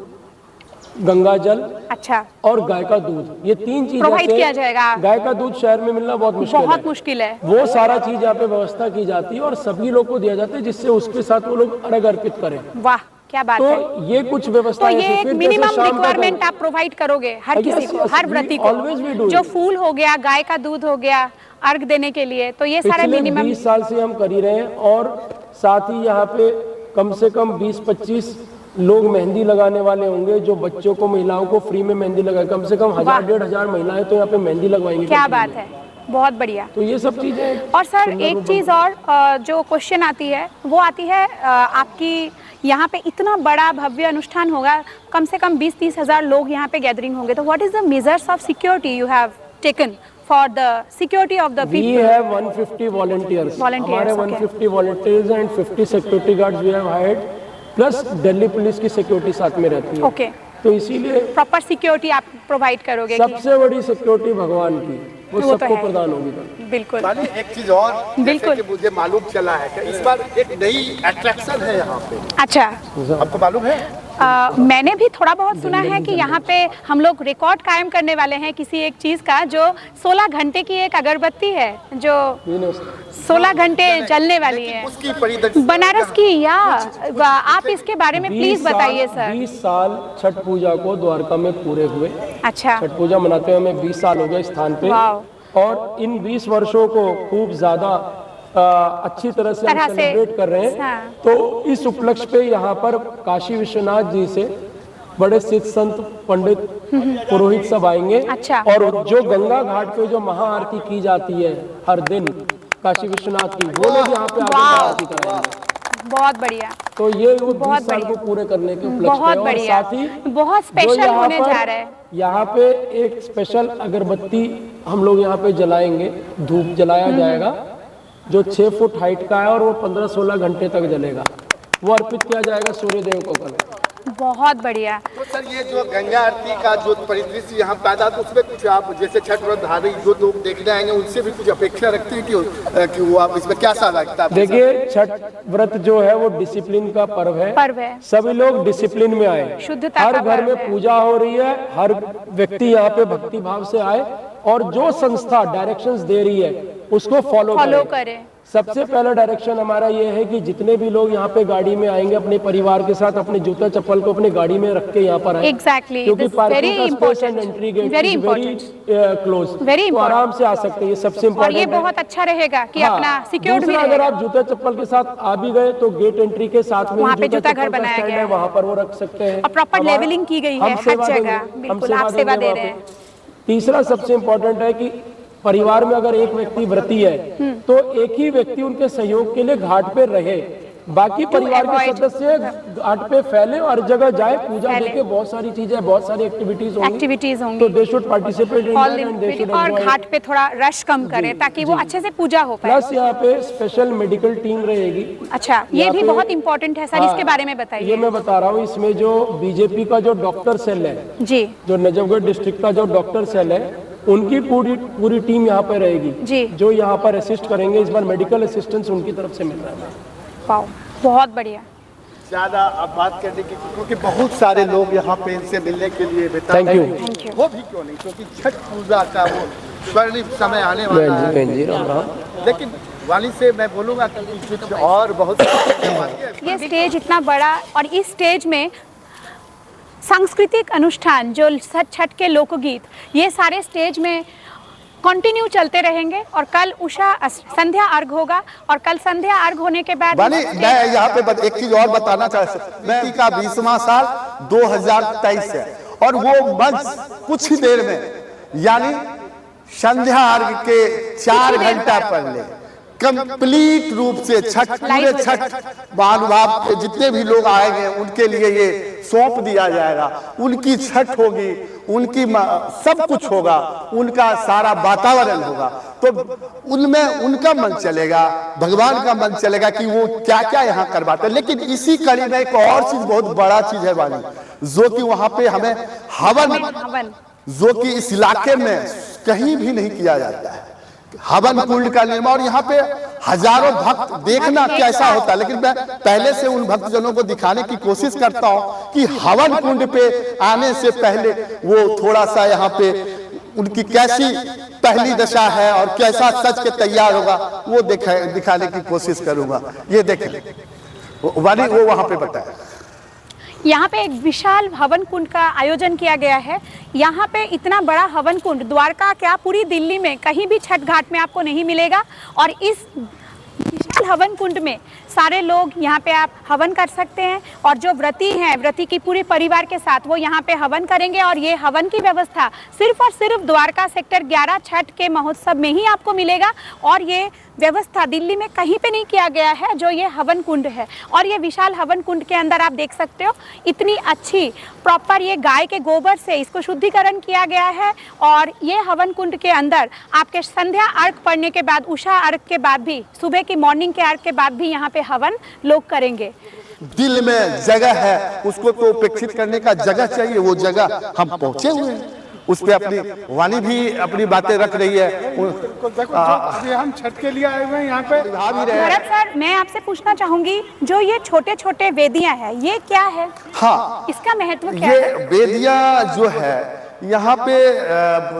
E: गंगा जल
B: अच्छा,
E: और गाय का दूध, ये तीन चीजें
B: प्रोवाइड किया जाएगा।
E: गाय का दूध शहर में मिलना बहुत मुश्किल है।
B: बहुत मुश्किल है।
E: वो सारा चीज यहाँ पे व्यवस्था की जाती है और सभी लोग को दिया जाता है जिससे उसके साथ वो लोग अर्घ अर्पित करें।
B: वाह क्या बात है।
E: तो ये कुछ
B: तो
E: व्यवस्था
B: ये एक मिनिमम रिक्वायरमेंट आप प्रोवाइड करोगे हर
E: Yes,
B: किसी को,
E: yes,
B: हर
E: we
B: व्रती
E: always we
B: को,
E: do
B: जो
E: it.
B: फूल हो गया, गाय का दूध हो गया अर्घ देने के लिए, तो ये सारा
E: पिछले
B: मिनिमम।
E: 20 साल से हम कर ही रहे हैं। और साथ ही यहाँ पे कम से कम 20-25 लोग मेहंदी लगाने वाले होंगे जो बच्चों को, महिलाओं को फ्री में मेहंदी लगाए। कम से कम 1000-1500 महिलाएं तो यहाँ पे मेहंदी लगवाएंगी।
B: क्या बात है, बहुत बढ़िया।
E: तो ये सब चीजें।
B: और सर एक चीज़ और जो क्वेश्चन आती है वो आती है, आपकी यहाँ पे इतना बड़ा भव्य अनुष्ठान होगा, कम से कम 20-30 हज़ार लोग यहाँ पे गैदरिंग होंगे, तो what is the measures of security you have taken for the security of the
E: We
B: people?
E: have 150 volunteers. हमारे
B: okay.
E: 150 volunteers and 50 security guards we have hired. Plus Delhi police की सिक्योरिटी साथ में रहती है।
B: ओके,
E: तो इसीलिए
B: प्रॉपर सिक्योरिटी आप provide करोगे कि?
E: सबसे बड़ी सिक्योरिटी भगवान की वो
B: वो तो
E: सबको
B: है।
E: प्रदान होगी।
B: बिल्कुल
A: माने एक चीज और,
B: बिल्कुल।
A: जैसे कि मुझे मालूम चला है कि इस बार एक नई अट्रैक्शन है यहाँ पे,
B: अच्छा।
A: आपको मालूम है?
B: मैंने भी थोड़ा बहुत सुना है कि यहाँ पे हम लोग रिकॉर्ड कायम करने वाले हैं किसी एक चीज़ का, जो 16 घंटे की एक अगरबत्ती है जो 16 घंटे जलने वाली है,
A: उसकी परिदृश्य
B: बनारस की। या आप इसके बारे में प्लीज बताइए सर।
E: 20 साल छठ पूजा को द्वारका में पूरे हुए।
B: अच्छा,
E: छठ पूजा मनाते हुए हमें 20 साल हो गए स्थान पे।
B: वाव।
E: और इन 20 वर्षों को खूब ज्यादा अच्छी तरह से हम सेलिब्रेट कर रहे हैं।
B: हाँ।
E: तो इस उपलक्ष्य पे यहाँ पर काशी विश्वनाथ जी से बड़े सिद्ध संत, पंडित, पुरोहित सब आएंगे।
B: अच्छा।
E: और जो गंगा घाट पे जो महाआरती की जाती है हर दिन काशी विश्वनाथ की, वो लोग यहाँ पे आके आरती कराएंगे।
B: बहुत बढ़िया,
E: तो ये वो 20
B: बहुत
E: साल
B: बढ़िया।
E: को पूरे करने के उपलक्ष्य
B: बहुत
E: पे। और
B: बढ़िया,
E: साथ ही
B: बहुत
E: जो
B: स्पेशल
E: यहाँ
B: होने
E: पर-
B: जा रहा है।
E: यहाँ पे एक स्पेशल अगरबत्ती हम लोग यहाँ पे जलाएंगे, धूप जलाया जाएगा जो 6 फुट हाइट का है और वो 15-16 घंटे तक जलेगा। वो अर्पित किया जाएगा सूर्य देव को कल।
B: बहुत बढ़िया।
A: तो सर ये जो गंगा आरती का जो परिदृश्य यहाँ पैदा, तो उसमें कुछ आप जैसे छठ व्रत धारी जो लोग देखने आएंगे उनसे भी कुछ अपेक्षा रखते हैं कि वो आप इसमें क्या सा लगता है?
E: देखिए छठ व्रत जो है वो डिसिप्लिन का पर्व है। सभी लोग डिसिप्लिन में आए।
B: शुद्धता
E: हर
B: का
E: घर
B: पर्व
E: में
B: है।
E: पूजा हो रही है, हर व्यक्ति यहाँ पे भक्ति भाव से आए और जो संस्था डायरेक्शंस दे रही है उसको फॉलो
B: करें।
E: सबसे पहला डायरेक्शन हमारा ये है कि जितने भी लोग यहाँ पे गाड़ी में आएंगे अपने परिवार के साथ अपने जूता चप्पल को अपनी गाड़ी में रख के यहाँ पर आए।
B: Exactly.
E: क्योंकि
B: This is
E: पार्किंग
B: very
E: का space and
B: important.
E: Entry gate
B: Very
E: is very close.
B: Very
E: तो
B: important.
E: आराम से आ सकते हैं, ये सबसे
B: और
E: इम्पोर्टेंट
B: ये
E: है।
B: बहुत अच्छा रहेगा कि
E: हाँ,
B: अपना सिक्योर्ड भी
E: दूसरा अगर
B: रहेगा।
E: आप जूता चप्पल के साथ आ भी गए तो गेट एंट्री के साथ में
B: वहाँ पे
E: ही
B: जूता घर
E: चप्पल का
B: बनाया
E: स्टैंड
B: गया
E: है,
B: है।
E: वहाँ पर वो रख सकते हैं।
B: और प्रॉपर
E: हमारा-
B: लेवलिंग की गई है
E: हम
B: हर
E: सेवा
B: जगह।
E: देंगे, हम
B: बिल्कुल, आप सेवा
E: देंगे
B: दे
E: वहाँ
B: रहे
E: पे।
B: हैं।
E: तीसरा सबसे इम्पोर्टेंट है कि परिवार में अगर एक व्यक्ति व्रती है तो एक ही व्यक्ति उनके सहयोग के लिए घाट पे रहे। बाकी परिवार के सदस्य घाट पे फैले और हर जगह जाए, पूजा देखे, बहुत सारी चीजें, बहुत सारी एक्टिविटीज होंगी, तो दे शुड पार्टिसिपेट इन
B: और घाट पे थोड़ा रश कम करे ताकि वो अच्छे से पूजा हो पाए।
E: प्लस यहाँ पे स्पेशल मेडिकल टीम रहेगी।
B: अच्छा, ये भी बहुत इंपॉर्टेंट है सर, इसके बारे में बताइए।
E: ये मैं बता रहा हूँ, इसमें जो बीजेपी का जो डॉक्टर सेल है
B: जी, जो
E: नजफगढ़ डिस्ट्रिक्ट का जो डॉक्टर सेल है, उनकी पूरी टीम यहाँ पे रहेगी
B: जी,
E: जो यहाँ पर असिस्ट करेंगे। इस बार मेडिकल असिस्टेंस उनकी तरफ से मिल रहा है।
B: वाओ, बहुत बढ़िया।
A: ज्यादा अब बात करने की, क्योंकि बहुत सारे लोग यहाँ पे इनसे मिलने के लिए
E: थैंक यू।
A: वो भी क्यों नहीं, क्योंकि छठ पूजा का वो स्वर्णिम समय आने वाला है। लेकिन वाली से मैं बोलूँगा कि कुछ और बहुत
B: ये स्टेज इतना बड़ा, और इस स्टेज में सांस्कृतिक अनुष्ठान, जो छठ के लोकगीत, ये सारे स्टेज में कंटिन्यू चलते रहेंगे। और कल उषा संध्या अर्घ होगा, और कल संध्या अर्घ होने के बाद
A: मैं यहाँ पे एक चीज और बताना चाहता हूँ। मैं का 20वां साल 2023 है, और वो मंच कुछ ही देर में, यानी संध्या अर्घ के 4 घंटा पहले कंप्लीट रूप से छठ, पूरे छठ महानुभाव जितने भी लोग आएंगे उनके लिए ये सौंप दिया जाएगा। उनकी छठ होगी, उनकी सब कुछ होगा, उनका सारा वातावरण होगा, तो उनमें उनका मन चलेगा, भगवान का मन चलेगा कि वो क्या क्या यहाँ करवाते हैं। लेकिन इसी कड़ी में एक और चीज, बहुत बड़ा चीज है वाली, जो कि वहां पे हमें हवन, जो कि इस इलाके में कहीं भी नहीं किया जाता है, हवन कुंड का निर्माण। और यहाँ पे हजारों भक्त देखना कैसा होता है, लेकिन मैं पहले से उन भक्तजनों को दिखाने की कोशिश करता हूँ कि हवन कुंड पे आने से पहले वो थोड़ा सा यहाँ पे उनकी कैसी पहली दशा है और कैसा सच के तैयार होगा, वो दिखाने की कोशिश करूंगा। ये देखें, वाली वो वहां पे बताया।
B: यहाँ पे एक विशाल हवन कुंड का आयोजन किया गया है। यहाँ पे इतना बड़ा हवन कुंड द्वारका क्या पूरी दिल्ली में कहीं भी छठ घाट में आपको नहीं मिलेगा। और इस विशाल हवन कुंड में सारे लोग यहाँ पे आप हवन कर सकते हैं, और जो व्रती हैं, व्रती की पूरे परिवार के साथ वो यहाँ पे हवन करेंगे। और ये हवन की व्यवस्था सिर्फ और सिर्फ द्वारका सेक्टर 11 छठ के महोत्सव में ही आपको मिलेगा, और ये व्यवस्था दिल्ली में कहीं पे नहीं किया गया है, जो ये हवन कुंड है। और ये विशाल हवन कुंड के अंदर आप देख सकते हो, इतनी अच्छी प्रॉपर ये गाय के गोबर से इसको शुद्धिकरण किया गया है। और ये हवन कुंड के अंदर आपके संध्या अर्घ पड़ने के बाद, उषा अर्घ के बाद भी, सुबह की मॉर्निंग के अर्घ के बाद भी यहाँ पे हवन लोग करेंगे।
A: दिल में जगह है, उसको तो उपेक्षित करने का जगह चाहिए, वो जगह हम पहुंचे हुए हैं। उस पे अपनी वाणी भी अपनी बातें रख रही है।
F: अभी हम छठ के लिए आए हुए हैं यहाँ पे।
B: भरत सर, मैं आपसे पूछना चाहूंगी, जो ये छोटे छोटे वेदियां हैं, ये क्या है?
A: हाँ,
B: इसका महत्व क्या
A: ये
B: है?
A: वेदियां जो है यहाँ पे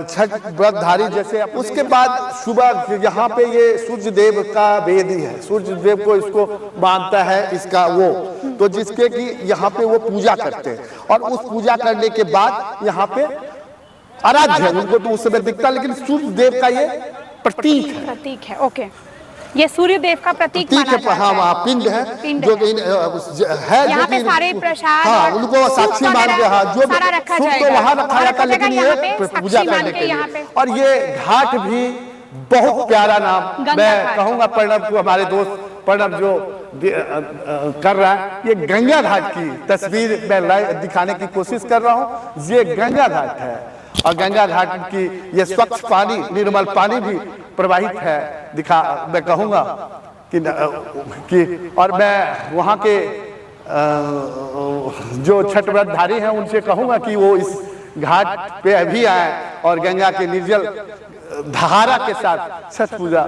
A: छठ व्रतधारी, जैसे उसके बाद सुबह यहाँ पे ये सूर्य देव का वेदी है, सूर्य देव को इसको मानता है इसका वो, तो जिसके कि यहाँ पे वो पूजा करते हैं। और उस पूजा करने के बाद यहाँ पे आराध्य है, उनको तो उस समय दिखता, लेकिन सूर्य देव का ये प्रतीक है।
B: प्रतीक है, ओके। ये सूर्य देव का प्रतीक
A: है। हाँ, वहाँ पिंड है, जो है,
B: यहाँ पे सारे प्रसाद,
A: हाँ, उनको साक्षी मान के, हाँ, जो तो वहाँ रखा जाता है, लेकिन ये पूजा करने के लिए। और ये घाट भी बहुत प्यारा नाम, मैं कहूँगा प्रणब को, हमारे दोस्त प्रणब जो कर रहा है, ये गंगा घाट की तस्वीर मैं दिखाने की कोशिश कर रहा हूँ। ये गंगा घाट है, और गंगा घाट की ये स्वच्छ पानी, निर्मल पानी भी प्रवाहित है, मैं कहूँगा कि और मैं वहाँ के जो छठ व्रतधारी हैं उनसे कहूँगा कि वो इस घाट पे भी आए और गंगा के निर्जल धारा के साथ छठ पूजा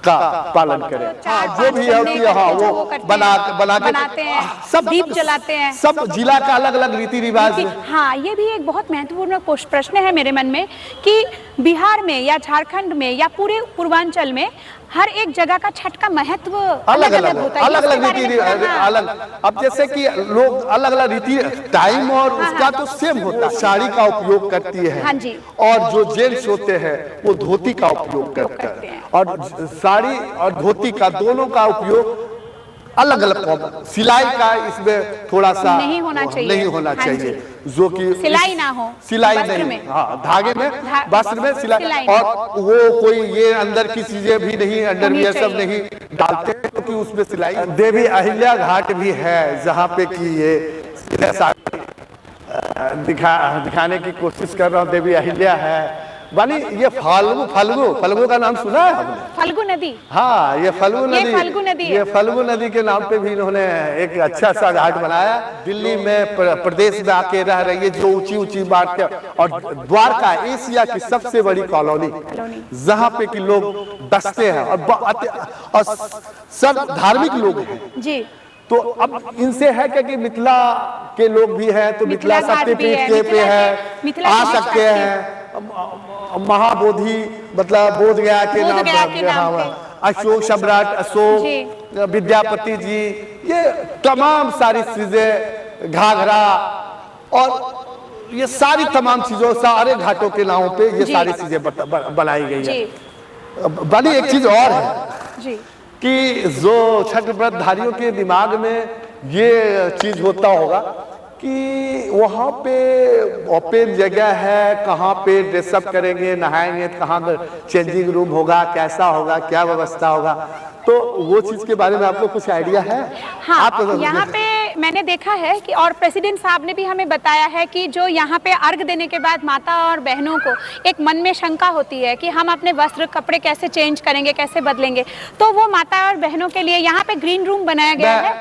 A: का पालन करें। हाँ, जो भी होती है, हाँ, वो बनाते हैं, सब
B: दीप जलाते हैं,
A: सब जिला का अलग अलग रीति रिवाज।
B: हाँ, ये भी एक बहुत महत्वपूर्ण प्रश्न है मेरे मन में कि बिहार में या झारखंड में या पूरे पूर्वांचल में हर एक जगह का छठ का महत्व अलग अलग होता है,
A: अलग अलग रीति अलग। अब जैसे कि लोग अलग अलग रीति, टाइम और उसका तो सेम होता है। साड़ी का उपयोग करती है,
B: हाँ जी,
A: और जो जेंट्स होते हैं वो धोती का उपयोग करते हैं। और साड़ी और धोती का दोनों का उपयोग अलग अलग, सिलाई का इसमें थोड़ा सा
B: नहीं होना चाहिए,
A: जो कि
B: सिलाई ना हो,
A: सिलाई नहीं, हाँ, धागे में, वस्त्र में सिलाई, और वो कोई ये अंदर की चीजें भी नहीं, अंडरवियर सब नहीं, डालते हैं क्योंकि उसमें सिलाई। देवी अहिल्या घाट भी है जहाँ पे कि ये दिखाने की कोशिश कर रहा हूँ। देवी अहिल्या है वाली। ये फल्गु का नाम सुना है आपने?
B: फल्गु नदी।
A: हाँ, ये फल्गु नदी,
B: ये
A: फल्गु नदी के नाम पे भी इन्होंने एक अच्छा सा घाट बनाया। दिल्ली में प्रदेश में आके रह रही है जो ऊंची ऊंची बात, और द्वारका एशिया की सबसे बड़ी कॉलोनी जहाँ पे कि लोग बसते हैं और सब धार्मिक लोग हैं
B: जी।
A: तो अब इनसे है क्या कि मिथिला के लोग भी हैं, तो मिथिला शक्तिपीठ पे है, आ सकते हैं। महाबोधि मतलब बोध गया के नाम पे अशोक सम्राट अशोक, विद्यापति जी, ये तमाम सारी चीजें, घाघरा और ये सारी तमाम चीजों, सारे घाटों के नामों पे ये सारी चीजें बनाई गई है। बड़ी एक चीज और है
B: जी
A: कि जो छठ व्रतधारियों के दिमाग में ये चीज होता होगा कि वहाँ पे ओपन जगह है, कहाँ पे ड्रेसअप करेंगे, नहाएंगे, कहाँ चेंजिंग रूम होगा, कैसा होगा, क्या व्यवस्था होगा, तो वो चीज के बारे में आपको कुछ आइडिया है?
B: हाँ,
A: आप
B: यहाँ पे मैंने देखा है कि और प्रेसिडेंट साहब ने भी हमें बताया है कि जो यहाँ पे अर्घ देने के बाद माता और बहनों को एक मन में शंका होती है कि हम अपने वस्त्र कपड़े कैसे चेंज करेंगे, कैसे बदलेंगे, तो वो माता और बहनों के लिए यहाँ पे ग्रीन रूम बनाया गया है।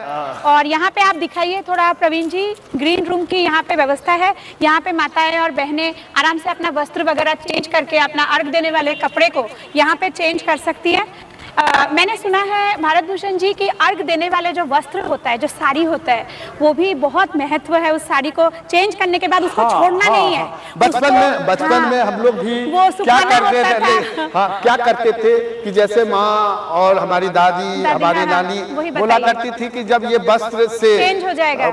B: और यहाँ पे आप दिखाइए थोड़ा प्रवीण जी, ग्रीन रूम की यहाँ पे व्यवस्था है। यहाँ पे माताएं और बहनें आराम से अपना वस्त्र वगैरह चेंज करके अपना अर्घ देने वाले कपड़े को यहाँ पे चेंज कर सकती है। मैंने सुना है भारत भूषण जी की अर्घ देने वाले जो वस्त्र होता है, जो साड़ी होता है, वो भी बहुत महत्व है। उस साड़ी को चेंज करने के बाद उसको छोड़ना नहीं है।
A: बचपन में हम लोग भी क्या करते थे, क्या करते थे कि जैसे माँ और हमारी दादी हमारी नानी बोला करती थी कि जब ये वस्त्र से
B: चेंज हो जाएगा,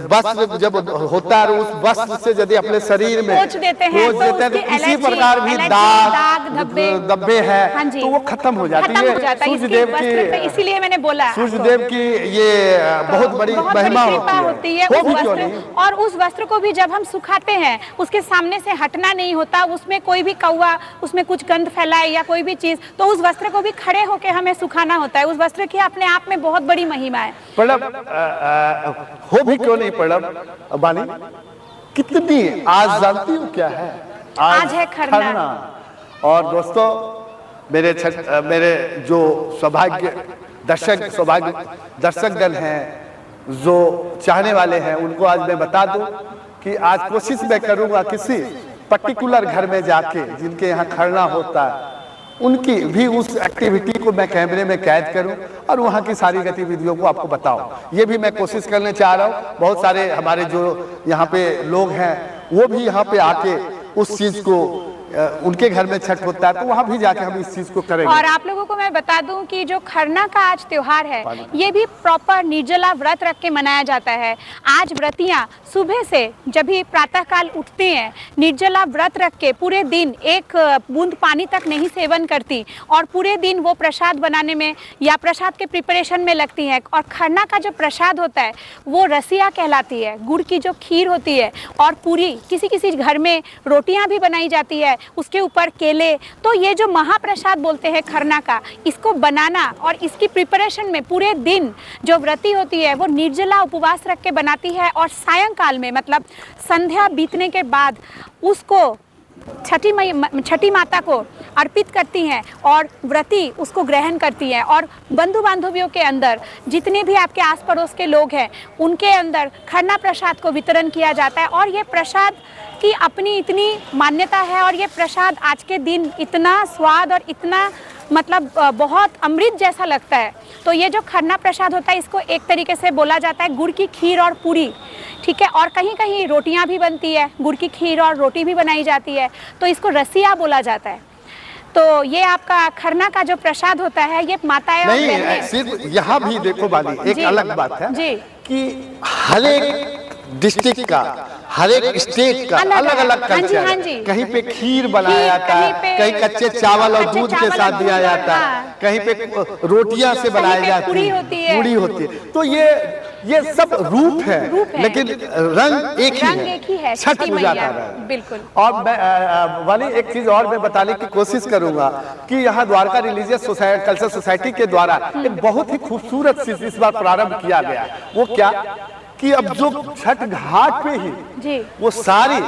A: वस्त्र जब होता है उस वस्त्र से यदि अपने शरीर में
B: पोंछ देते हैं
A: तो किसी प्रकार भी दाग धब्बे है तो वो खत्म हो जाती है। सूर्यदेव की,
B: इसीलिए मैंने बोला
A: सूर्यदेव की ये बहुत बड़ी महिमा होती है
B: उस वस्त्र। और उस वस्त्र को भी जब हम सुखाते हैं उसके सामने से हटना नहीं होता, उसमें कोई भी कौवा उसमें कुछ गंध फैलाए या कोई भी चीज, तो उस वस्त्र को भी खड़े होकर हमें सुखाना होता है। उस वस्त्र की अपने आप में बहुत बड़ी महिमा है।
A: पड़ब हो भी क्यों नहीं पड़ब बानी, कितनी आज जानती हूँ क्या है?
B: आज है खरना।
A: और दोस्तों मेरे जो सौभाग्य दर्शकगण हैं, जो चाहने वाले हैं, उनको आज मैं बता दूं कि आज कोशिश मैं करूंगा किसी पर्टिकुलर घर में जाके जिनके यहाँ खरना होता है उनकी भी उस एक्टिविटी को मैं कैमरे में कैद करूं और वहाँ की सारी गतिविधियों को आपको बताऊं। ये भी मैं कोशिश करने चाह रहा हूँ। बहुत सारे हमारे जो यहाँ पे लोग हैं वो भी यहाँ पे आके उस चीज को, उनके घर में छठ होता है तो वहां भी जाके हम इस चीज को करेंगे।
B: और आप लोगों को मैं बता दूं कि जो खरना का आज त्योहार है ये भी प्रॉपर निर्जला व्रत रख के मनाया जाता है। आज व्रतियां सुबह से जब भी प्रातः काल उठते हैं निर्जला व्रत रख के पूरे दिन एक बूंद पानी तक नहीं सेवन करती और पूरे दिन वो प्रसाद बनाने में या प्रसाद के प्रिपरेशन में लगती हैं। और खरना का जो प्रसाद होता है वो रसिया कहलाती है, गुड़ की जो खीर होती है और पूरी, किसी किसी घर में रोटियां भी बनाई जाती है, उसके ऊपर केले। तो ये जो महाप्रसाद बोलते हैं खरना का, इसको बनाना और इसकी प्रिपरेशन में पूरे दिन जो व्रती होती है वो निर्जला उपवास रख के बनाती है और सायंकाल में मतलब संध्या बीतने के बाद उसको छठी माता को अर्पित करती हैं और व्रती उसको ग्रहण करती हैं। और बंधु बांधवियों के अंदर जितने भी आपके आस पड़ोस के लोग हैं उनके अंदर खरना प्रसाद को वितरण किया जाता है। और ये प्रसाद की अपनी इतनी मान्यता है और ये प्रसाद आज के दिन इतना स्वाद और इतना मतलब बहुत अमृत जैसा लगता है। तो ये जो खरना प्रसाद होता है इसको एक तरीके से बोला जाता है गुड़ की खीर और पूरी, ठीक है। और कहीं कहीं रोटियां भी बनती है, गुड़ की खीर और रोटी भी बनाई जाती है, तो इसको रसिया बोला जाता है। तो ये आपका खरना का जो प्रसाद होता है ये माताएं
A: नहीं, सिर्फ यहाँ भी देखो बाली एक अलग बात है
B: जी
A: कि हर एक डिस्ट्रिक्ट का, हर एक स्टेट का अलग अलग कल्चर है। कहीं पे खीर बनाया जाता है, कहीं कच्चे चावल और दूध के साथ दिया जाता है, कहीं पे रोटियां से बनाया जाती है, पूरी होती है। तो ये सब रूप है, लेकिन रंग एक ही है, छठ
B: छठी
A: पूजा
B: मैया,
A: का रंग।
B: बिल्कुल।
A: और मैं वाली एक चीज और मैं बताने की कोशिश करूंगा कि यहाँ Dwarka religious society culture society के द्वारा एक बहुत ही खूबसूरत चीज इस बार प्रारंभ किया गया। वो क्या कि अब जो छठ घाट पे ही
B: जी
A: वो सारी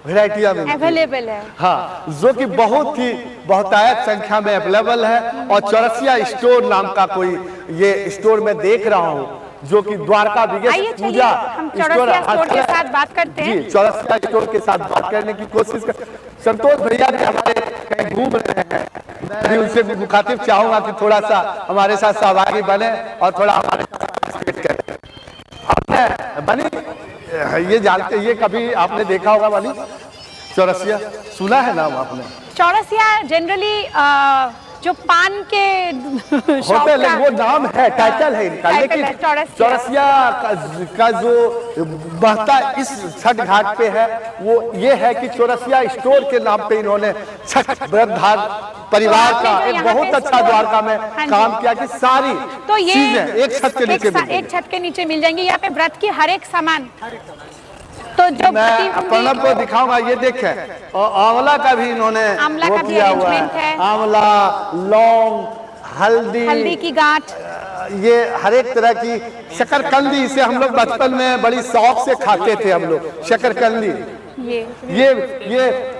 A: वैरायटियां
B: अवेलेबल है।
A: हाँ, जो कि बहुत ही बहुतायत संख्या में अवेलेबल है। और चौरसिया स्टोर नाम का कोई ये स्टोर मैं देख रहा हूँ, जो कि द्वारका
B: आइए
A: बिगेस्ट
B: चलिए
A: पूजा
B: हम चौरसिया स्टोर के साथ बात करते हैं।
A: जी, चौरसिया स्टोर के साथ बात करने की कोशिश कर। संतोष भैया भी हमारे कहीं घूम रहे हैं, मैं भी उनसे भी मुखातिब चाहूंगा कि थोड़ा सा हमारे साथ सहभागी बने और थोड़ा हमारे साथ करें। आपने बनी ये जानते, ये कभी आपने देखा होगा वाली चौरसिया, सुना है नाम आपने?
B: चौरसिया जनरली जो पान के
A: होते हैं, वो नाम है, टाइटल है इनका,
B: टाइटल
A: लेकिन
B: है चौरसिया।
A: चौरसिया का जो बहता इस छठ घाट पे है वो ये है कि चौरसिया स्टोर के नाम पे इन्होंने छठ व्रतधार परिवार
B: तो
A: का
B: आपने जो
A: एक
B: यहाँ
A: बहुत
B: पे
A: अच्छा
B: स्टोर-
A: द्वारका में
B: हाँ जी।
A: काम किया कि सारी
B: तो ये
A: चीजें एक छत के नीचे मिल
B: एक छत के नीचे मिल जाएंगी। यहाँ पे व्रत की हर एक सामान, तो जो
A: मैं प्रणब को दिखाऊंगा, ये देखें, और आंवला का भी इन्होंने
B: आंवला
A: वो
B: का भी
A: किया हुआ
B: arrangement है।
A: आंवला, लौंग,
B: हल्दी की गांठ,
A: ये हर एक तरह की शकरकंदी, इसे हम लोग बचपन में बड़ी शौक से खाते थे हम लोग, शकरकंदी।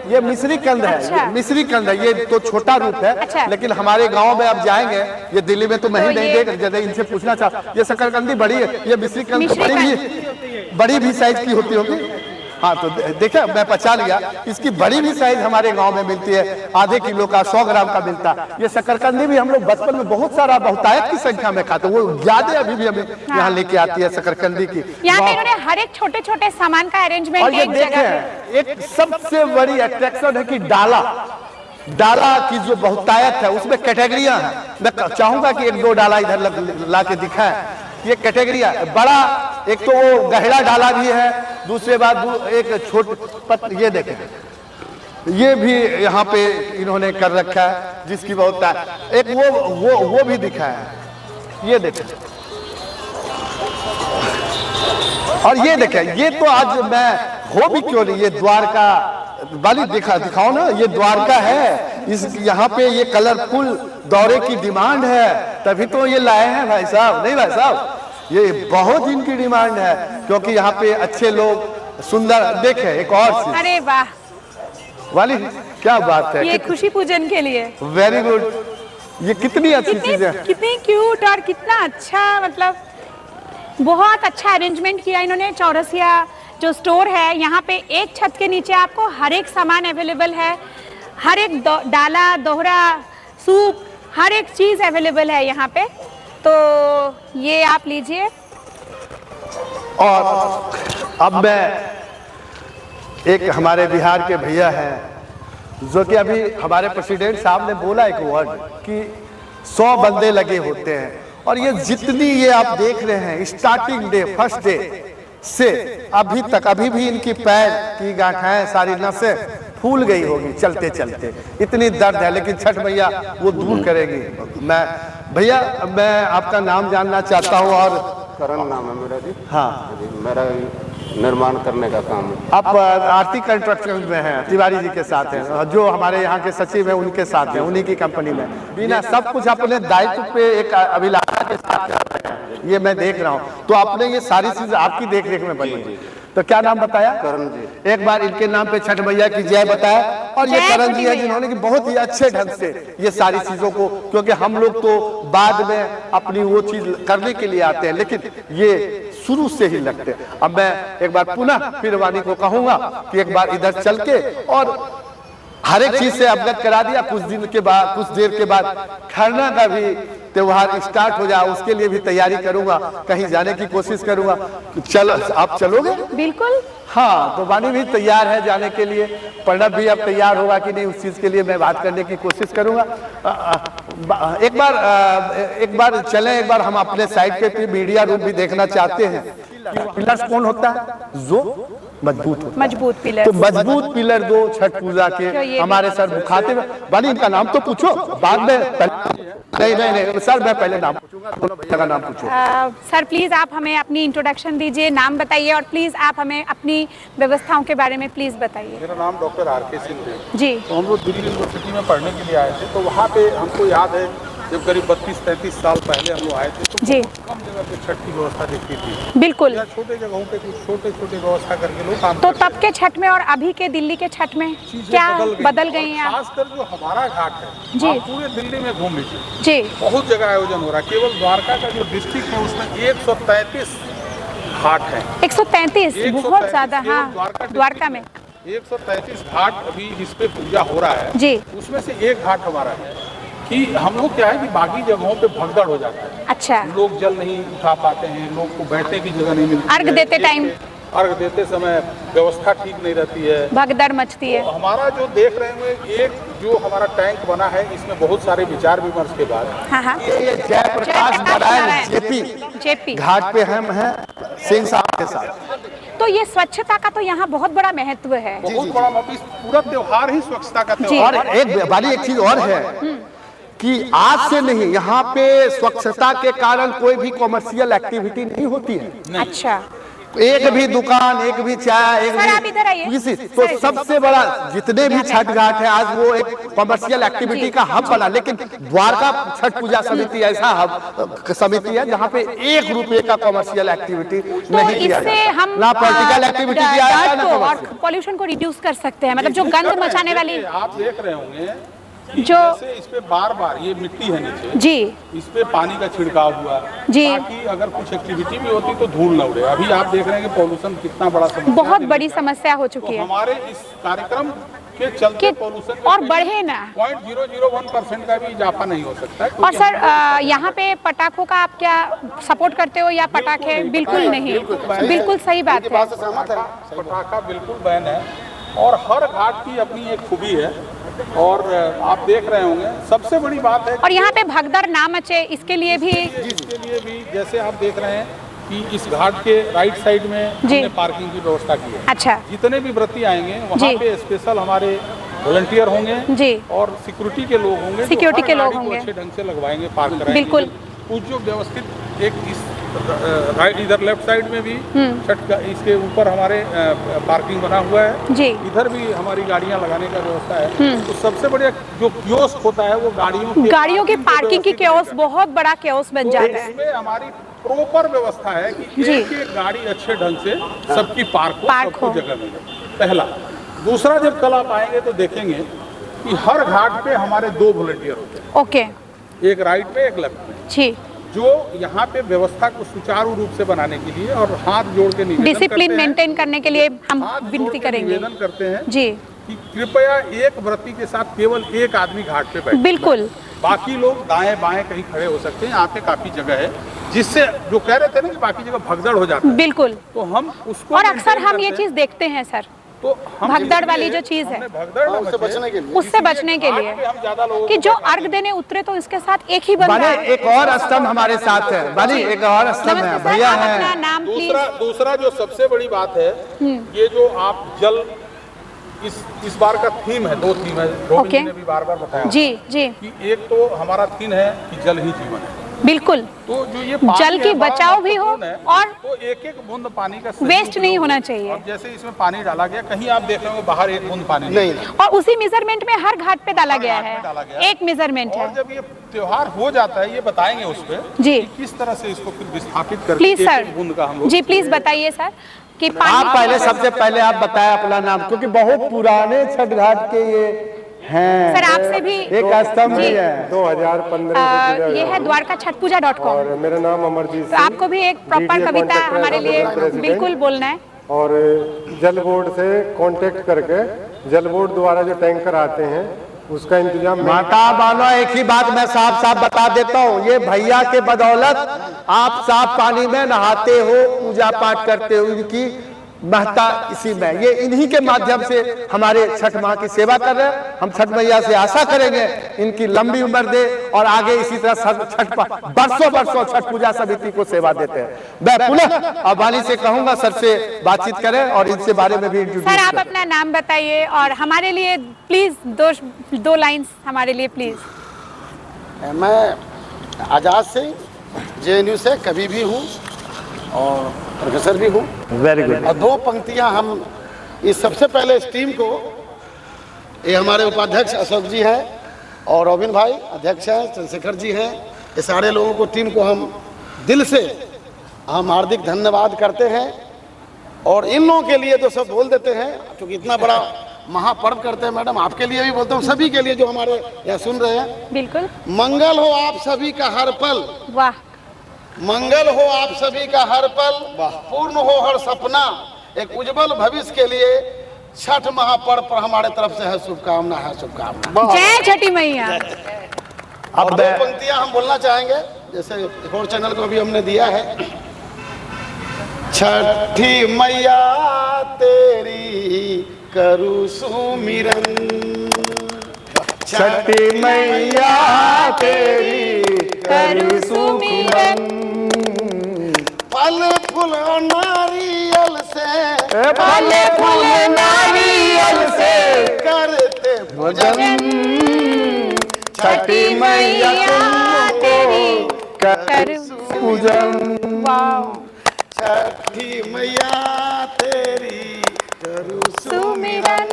A: ये मिश्री कंद है।
B: अच्छा।
A: ये मिश्री कंद है, ये तो छोटा रूप है।
B: अच्छा।
A: लेकिन हमारे गांव में अब जाएंगे, ये दिल्ली में तो मैं ही
B: तो
A: नहीं
B: ये-
A: देख, जैसे इनसे पूछना चाह, ये शकरकंदी बड़ी है, ये मिश्री कंद
B: मिश्री
A: बड़ी भी साइज की होती होगी। हाँ, तो देखा, मैं पहचान गया, इसकी बड़ी भी साइज हमारे गांव में मिलती है, आधे किलो का, 100 ग्राम का मिलता है। ये शकरकंदी भी हम लोग बचपन में बहुत सारा बहुतायत की संख्या में खाते, वो ज्यादा अभी भी हमें यहाँ लेके आती है शकरकंदी की।
B: यहाँ पे इन्होंने हर एक छोटे छोटे सामान का
A: और
B: अरेंजमेंट
A: ये
B: एक जगह पे।
A: देखें, एक सबसे बड़ी अट्रैक्शन है कि डाला की जो बहुतायत है उसमें कैटेगरियां हैं। मैं चाहूंगा कि एक दो डाला इधर ला के दिखाएं। ये कैटेगरिया बड़ा, एक तो वो गहरा डाला भी है, दूसरे बाद एक छोटे, ये देखें, ये भी यहाँ पे इन्होंने कर रखा है, जिसकी बहुत एक वो भी दिखा है, ये देखें। और ये देखें, ये तो आज मैं हो भी क्यों नहीं, ये द्वारका वाली दिखाओ ना, ये द्वारका है, इस यहाँ पे ये कलरफुल दौरे की डिमांड है, तभी तो ये लाए हैं भाई साहब। नहीं भाई साहब, ये बहुत इनकी डिमांड है, क्योंकि यहाँ पे अच्छे लोग सुंदर देखे। एक और चीज,
B: अरे वाह,
A: वाली क्या बात है,
B: ये खुशी पूजन के लिए
A: वेरी गुड। ये कितनी अच्छी चीज है,
B: कितनी क्यूट और कितना अच्छा, मतलब बहुत अच्छा अरेंजमेंट किया इन्होंने। चौरसिया जो स्टोर है, यहाँ पे एक छत के नीचे आपको हर एक सामान अवेलेबल है, हर एक डाला, दोहरा, सूप, हर एक चीज अवेलेबल है यहाँ पे। तो ये आप लीजिए।
A: और अब मैं एक हमारे बिहार के भैया हैं, जो कि अभी हमारे प्रेसिडेंट साहब ने बोला एक वर्ड कि 100 बंदे लगे होते हैं, और ये जितनी ये आप देख रहे हैं, स्टार्टिंग डे, फर्स्ट डे से अभी तक, अभी भी इनकी पैर की गांठें, सारी नसें फूल गई होगी चलते चलते, इतनी दर्द है, लेकिन छठ मैया वो दूर करेगी। मैं भैया, मैं आपका नाम जानना चाहता हूँ। और
G: करण नाम है मेरा जी।
A: हाँ,
G: मेरा निर्माण करने का काम है।
A: आप आरती कंस्ट्रक्शन में हैं, तिवारी जी के साथ हैं, जो हमारे यहाँ के सचिव हैं उनके साथ हैं, उन्हीं की कंपनी में बिना सब कुछ अपने दायित्व पे एक अभिलाषा के साथ कर रहे हैं, ये मैं देख रहा हूँ। तो आपने ये सारी चीज आपकी देख रेख में बनी। तो क्या नाम बताया?
G: करण जी।
A: एक बार इनके नाम पे छठ मैया की जय बताया। और ये करण जी है जिन्होंने कि बहुत ही अच्छे ढंग से ये सारी चीजों को, क्योंकि हम लोग तो बाद में अपनी वो चीज करने के लिए आते हैं, लेकिन ये शुरू से ही लगते हैं। अब मैं एक बार पुनः फिर वाणी को कहूंगा कि एक बार इधर चल के और हर एक चीज से अवगत करा दिया। कुछ दिन के बाद, कुछ देर के बाद खरना का भी त्योहार स्टार्ट हो जाए, उसके लिए भी तैयारी करूंगा, कहीं जाने की कोशिश करूंगा। चलो, आप चलोगे?
B: बिल्कुल।
A: हाँ, तो वाणी भी तैयार है जाने के लिए, प्रणब भी अब तैयार होगा कि नहीं, उस चीज के लिए मैं बात करने की कोशिश करूंगा। एक बार चलें, एक बार हम अपने साइड पे मीडिया रूम भी देखना चाहते हैं। पिलर्स कौन होता है? जो मजबूत होता है।
B: मजबूत पिलर।
A: तो मजबूत पिलर दो छठ पूजा
B: तो ये
A: के। हमारे सर बुखाते में वाली इनका नाम तो पूछो, बाद में नहीं सर मैं पहले नाम पूछूंगा, दोनों भैया का नाम पूछो।
B: सर प्लीज आप हमें अपनी इंट्रोडक्शन दीजिए, नाम बताइए और प्लीज आप हमें अपनी व्यवस्थाओं के बारे में प्लीज बताइए।
F: मेरा नाम डॉक्टर आर.के. सिंह है।
B: जी।
F: तो हम लोग दिल्ली यूनिवर्सिटी में पढ़ने के लिए आए थे, तो वहाँ पे हमको याद है जब करीब 32-33 साल पहले हम लोग आए थे तो
B: जी।
F: बहुत कम जगह पे छठ की व्यवस्था दिखती थी।
B: बिल्कुल।
F: या छोटे जगहों पे कुछ छोटे व्यवस्था करके लोग काम
B: तो
F: करते
B: तब के छठ में और अभी के दिल्ली के छठ में
F: चीजें
B: क्या बदल गई
F: और
B: हैं आप?
F: खासकर जो हमारा घाट है,
B: जी।
F: आप पूरे दिल्ली में घूम लीजिए,
B: जी।
F: बहुत जगह आयोजन हो रहा है। केवल द्वारका का जो डिस्ट्रिक्ट है उसमें 133 घाट है।
B: 133 बहुत ज्यादा। हाँ, द्वारका में
F: 133 घाट अभी इस पे पूजा हो रहा है।
B: जी।
F: उसमें से एक घाट हमारा है कि हम लोग क्या है कि बाकी जगहों पे भगदड़ हो जाता है।
B: अच्छा।
F: लोग जल नहीं उठा पाते हैं, लोग को बैठने की जगह नहीं मिलती।
B: अर्घ देते टाइम
F: अर्घ देते समय व्यवस्था ठीक नहीं रहती है,
B: भगदड़ मचती है।
F: तो हमारा जो देख रहे हैं एक जो हमारा टैंक बना है इसमें बहुत सारे विचार विमर्श के बाद
B: हाँ हाँ।
A: ये जयप्रकाश नारायण
B: जेपी
A: घाट पे हम हैं सिंह साहब के साथ।
B: तो ये स्वच्छता का तो यहाँ बहुत बड़ा महत्व है।
F: बहुत बड़ा मतलब इस पूरा त्योहार ही स्वच्छता का
B: जी।
F: त्योहार
A: और एक वाली एक चीज और है कि आज से नहीं, यहाँ पे स्वच्छता के कारण कोई भी कॉमर्शियल एक्टिविटी नहीं होती है।
B: अच्छा।
A: एक भी दुकान, एक भी चाय, एक
B: सर, आप इधर आइए।
A: किसी तो सबसे बड़ा जितने भी छठ घाट है आज वो एक कॉमर्शियल एक्टिविटी का हब बना, लेकिन द्वारका छठ पूजा समिति ऐसा हब समिति है जहाँ पे 1 रुपए का कॉमर्शियल एक्टिविटी
B: तो
A: नहीं किया
B: इससे
A: जाता।
B: हम
A: ना पॉलिटिकल एक्टिविटी किया जाता है ना
B: और
A: commercial।
B: पॉल्यूशन को रिड्यूस कर सकते हैं, मतलब जो गंद मचाने वाली
F: आप देख रहे होंगे कि
B: जो
F: जैसे इस पे बार ये मिट्टी है नीचे,
B: जी
F: इस पे पानी का छिड़काव हुआ
B: जी।
F: ताकि अगर कुछ एक्टिविटी भी होती तो धूल न उड़े। अभी आप देख रहे हैं कि पॉल्यूशन कितना बड़ा समस्या
B: बहुत
F: है।
B: बड़ी समस्या हो चुकी
F: तो
B: है
F: हमारे इस कार्यक्रम के चलते
B: कि
F: पॉल्यूशन
B: और बढ़े ना।
F: 0.001% का भी इजाफा नहीं हो सकता है।
B: और सर यहाँ पे पटाखों का आप क्या सपोर्ट करते हो या पटाखे? बिल्कुल नहीं, बिल्कुल सही बात है।
F: पटाखा बिल्कुल बैन है और हर घाट की अपनी एक खूबी है और आप देख रहे होंगे सबसे बड़ी बात है
B: और यहाँ पे भगदड़ ना मचे इसके लिए भी
F: जैसे आप देख रहे हैं कि इस घाट के राइट साइड में हमने पार्किंग की व्यवस्था की है।
B: अच्छा।
F: जितने भी व्रती आएंगे वहाँ पे स्पेशल हमारे वॉलंटियर होंगे
B: जी
F: और सिक्योरिटी के लोग होंगे,
B: सिक्योरिटी के लोग
F: गाड़ी को
B: होंगे,
F: अच्छे ढंग से लगवाएंगे, पार्क कराएंगे।
B: बिल्कुल।
F: कुछ जो व्यवस्थित एक इस राइट इधर लेफ्ट साइड में भी छठ का इसके ऊपर हमारे पार्किंग बना हुआ है
B: जी।
F: इधर भी हमारी गाड़ियां लगाने का व्यवस्था है। तो सबसे बढ़िया जो कियोस्क होता है वो गाड़ियों की
B: पार्किंग की कियोस्क बहुत बड़ा कियोस्क बन जाता है।
F: इसमें हमारी प्रॉपर व्यवस्था है कि
B: जी।
F: एक गाड़ी अच्छे ढंग से सबकी पार्क
B: पार्क
F: हो,
B: हो।
F: जगह मिले। पहला। दूसरा, जब कल आप आएंगे तो देखेंगे कि हर घाट पे हमारे 2 वॉलंटियर होते हैं,
B: ओके
F: एक राइट में एक लेफ्ट में,
B: जी,
F: जो यहाँ पे व्यवस्था को सुचारू रूप से बनाने के लिए और हाथ जोड़ के निवेदन
B: डिसिप्लिन
F: करते हैं।
B: मेंटेन करने के लिए हम
F: हाथ जोड़
B: विनती
F: के
B: करेंगे
F: निवेदन करते हैं
B: जी।
F: कि कृपया एक व्रती के साथ केवल एक आदमी घाट पे बैठे।
B: बिल्कुल।
F: बाकी लोग दाएं बाएं कहीं खड़े हो सकते हैं। यहाँ पे काफी जगह है जिससे जो कह रहे थे ना कि बाकी जगह भगदड़ हो जाता है,
B: बिल्कुल।
F: तो हम उसको
B: और अक्सर
F: maintain
B: हम ये
F: करते हैं।
B: चीज देखते हैं सर,
F: तो हम
B: भगदड़ वाली
F: इसलिए
B: जो चीज है,
F: हमने भगदड़ न
A: उससे
F: मचे,
A: बचने के लिए।
B: उससे बचने के
F: घाट
B: लिए
F: पे हम ज्यादा लोगों
B: कि
F: को
B: जो
F: बैठाते
B: अर्घ देने उतरे तो इसके साथ एक ही बंदा
A: बाली
B: है।
A: एक और स्तंभ हमारे साथ है, बाली एक और स्तंभ है,
B: नमस्ते सर,
A: भैया
B: आप अपना
A: है।
B: नाम प्लीज।
F: दूसरा जो सबसे बड़ी बात है, ये जो आप जल इस बार का थीम है, 2 थीम है, रोबिन जी ने भी बार बताया
B: जी जी
F: कि एक तो हमारा थीम है कि जल ही जीवन है।
B: बिल्कुल।
F: तो जो ये पानी
B: जल की
F: है, बड़ा
B: बचाव भी हो
F: महत्वपूर्ण है,
B: और
F: तो एक बूंद पानी का सही
B: वेस्ट नहीं
F: उपयोग
B: होना
F: हो।
B: चाहिए।
F: अब जैसे इसमें पानी डाला गया, कहीं आप देख रहे हो बाहर एक बूंद पानी नहीं,
B: और उसी मेजरमेंट में हर घाट पे डाला गया
F: घाट में डाला गया
B: है, एक मेजरमेंट
F: और
B: है
F: जब ये त्योहार हो जाता है ये बताएंगे उस पे
B: जी।
F: कि किस तरह से इसको फिर विस्थापित करके
B: प्लीज सर,
F: एक बूंद का हम लोग
B: जी प्लीज बताइए सर कि
A: आप पहले सबसे पहले आप बताएं अपना नाम, क्योंकि बहुत पुराने छठ घाट के ये हैं।
B: सर आपसे भी
A: एक स्तंभ भी है।
H: 2015
B: ये है द्वारका छठ पूजा.com
H: और मेरा नाम अमरजीत
B: तो
H: सिंह,
B: आपको भी एक प्रॉपर
H: DDA
B: कविता
H: कॉन्टेक्ट
B: हमारे लिए
H: प्रेसिडेंट।
B: बिल्कुल बोलना है।
H: और जल बोर्ड से कांटेक्ट करके जल बोर्ड द्वारा जो टैंकर आते हैं उसका इंतजाम
A: माता बानो, एक ही बात मैं साफ साफ बता देता हूँ, ये भैया के बदौलत आप साफ पानी में नहाते हो, पूजा पाठ करते हो, इनकी महत्ता इसी में, ये इन्हीं के माध्यम से हमारे छठ माँ की सेवा कर रहे हैं। हम छठ मैया से आशा करेंगे इनकी लंबी उम्र दे और आगे इसी तरह छठ बरसों बरसों छठ पूजा समिति को सेवा देते हैं। मैं पुनः अब वाली से कहूंगा सर से बातचीत करें और इनसे बारे में भी इंट्रोड्यूस
B: सर, आप अपना नाम बताइए और हमारे लिए प्लीज दो लाइन्स हमारे लिए प्लीज।
I: मैं आज़ाद सिंह JNU से कभी भी हूँ और प्रोफेसर भी हूँ।
A: Very good.
I: और दो पंक्तियाँ हम इस सबसे पहले इस टीम को, ये हमारे उपाध्यक्ष अशोक जी हैं और रोबिन भाई अध्यक्ष हैं, चंद्रशेखर जी हैं, ये सारे लोगों को, टीम को हम दिल से हम हार्दिक धन्यवाद करते हैं। और इन लोगों के लिए तो सब बोल देते हैं क्योंकि इतना बड़ा महापर्व करते हैं। मैडम आपके लिए भी बोलता हूँ, सभी के लिए जो हमारे यहाँ सुन रहे हैं।
B: बिल्कुल।
I: मंगल हो आप सभी का हर पल,
B: वाह।
I: मंगल हो आप सभी का हर पल, पूर्ण हो हर सपना, एक उज्जवल भविष्य के लिए छठ महापर्व पर हमारे तरफ से है शुभकामना, है शुभकामना।
B: जय छठी मैया।
I: अब दो पंक्तियां हम बोलना चाहेंगे, जैसे एक और चैनल को भी हमने दिया है। छठी मैया तेरी करू सुमिरन,
A: छठी मैया तेरी करू सुमिरन,
I: फल फूल नारियल से,
A: फल फूल नारियल से
I: करते
A: भजन, छठी मैया तेरी करू पूजन।
B: वाह।
I: छठी मैया तेरी करू सुमिरन।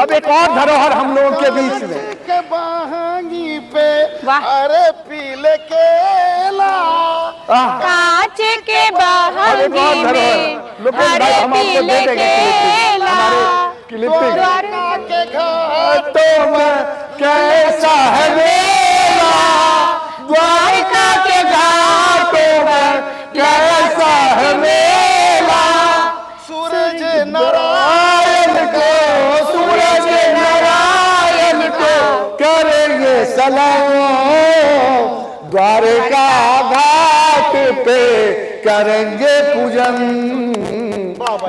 A: अब एक और धरोहर हम लोगों के बीच में,
I: के बहांगी पे
B: वाह।
I: अरे पीले केला,
B: कांच के बहांगी में हरे पीले केला,
I: द्वारका के
A: घाटों में कैसा है मेला, द्वारका के घाटों में कैसा है मेला,
I: सूरज नारायण
A: को सूरज नारायण को करेंगे सलाम, द्वारका घाट पे करेंगे पूजन,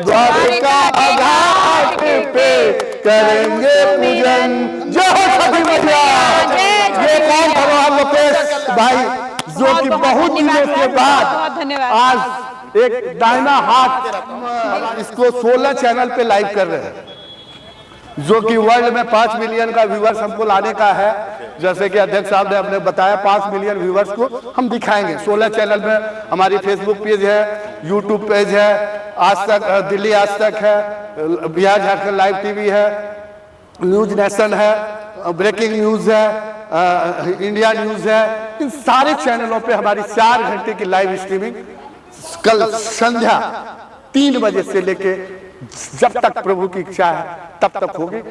A: द्वारका घाट पे करेंगे पूजन। जय हो छठी मैया। ये कौन धरोहर लोकेश भाई, जो कि बहुत दिनों के बाद आज एक दाहिना हाथ इसको 16 चैनल पे लाइव कर रहे हैं, जो कि वर्ल्ड में 5 मिलियन का व्यूअर्स हमको लाने का है। जैसे कि अध्यक्ष साहब ने हमने बताया 5 मिलियन व्यूअर्स को हम दिखाएंगे 16 चैनल में। हमारी फेसबुक पेज है, यूट्यूब पेज है, आज तक दिल्ली आज तक है, बिहार झारखंड लाइव टीवी है, न्यूज नेशन है, ब्रेकिंग न्यूज है, इंडिया न्यूज है। इन सारे चैनलों पे हमारी 4 घंटे की लाइव स्ट्रीमिंग कल संध्या 3 बजे से लेके जब तक प्रभु की इच्छा है तब तक होगी।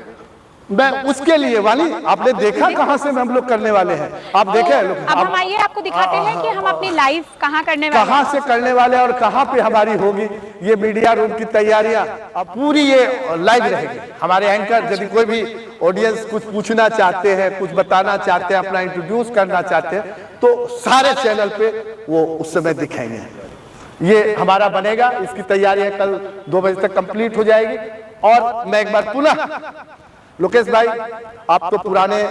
A: मैं उसके लिए वाली आपने देखा कहां से हम लोग करने वाले हैं, आप देखे लोग।
B: अब हम आइए आपको दिखाते हैं कि हम अपनी लाइव कहां करने वाले हैं,
A: कहां से करने वाले और कहां पे हमारी होगी। ये मीडिया रूम की तैयारियां अब पूरी ये लाइव रहेगी। हमारे एंकर यदि कोई भी ऑडियंस कुछ पूछना चाहते हैं, कुछ बताना चाहते हैं, अपना इंट्रोड्यूस करना चाहते हैं, तो सारे चैनल पे वो उस समय दिखाएंगे। ये हमारा बनेगा, इसकी तैयारी कल 2 बजे तक कंप्लीट हो जाएगी। और मैं एक बार पुनः लोकेश भाई, आप तो पुराने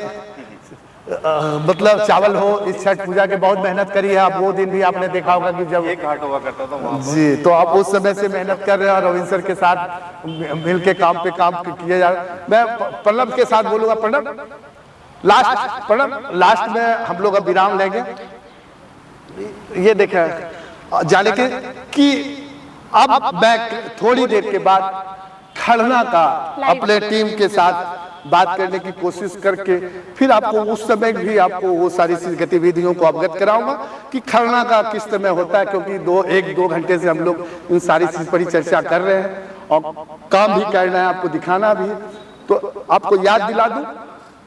A: मतलब चावल हो, इस छठ पूजा के बहुत मेहनत करी है आप। वो दिन भी आपने देखा होगा कि जब एक घाट हुआ करता था वहाँ जी, तो आप उस समय से मेहनत कर रहे हैं और रविंद्र सर के साथ मिल के काम पे काम किए जा रहे। मैं प्रणब के साथ बोलूंगा, प्रणब लास्ट में हम लोग अब विराम लेंगे। ये देखें जाने के कि अब मैं थोड़ी देर के बाद खड़ना का अपने टीम के साथ बात करने की कोशिश करके फिर आपको उस समय भी आपको वो सारी गतिविधियों को अवगत कराऊंगा कि खड़ना का किस समय होता है, क्योंकि 1-2 घंटे से हम लोग इन सारी चीज पर ही चर्चा कर रहे हैं और काम भी करना है, आपको दिखाना भी। तो आपको याद दिला दूं,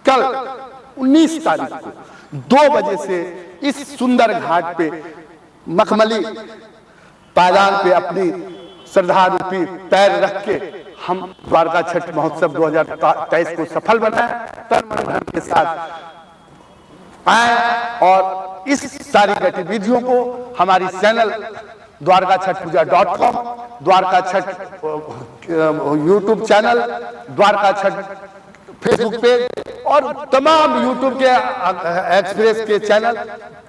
A: कल 19 तारीख को 2 बजे से इस सुंदर घाट पे मखमली पायदान पे अपनी श्रद्धा रूपी पैर रख के हम द्वारका छठ महोत्सव 2023 को सफल बनाए, तन मन धन के साथ आए और इस सारी गतिविधियों को हमारी चैनल द्वारका छठ पूजा .com, Dwarka Chhath YouTube channel Dwarka Chhath Facebook page और तमाम यूट्यूब के एक्सप्रेस के चैनल,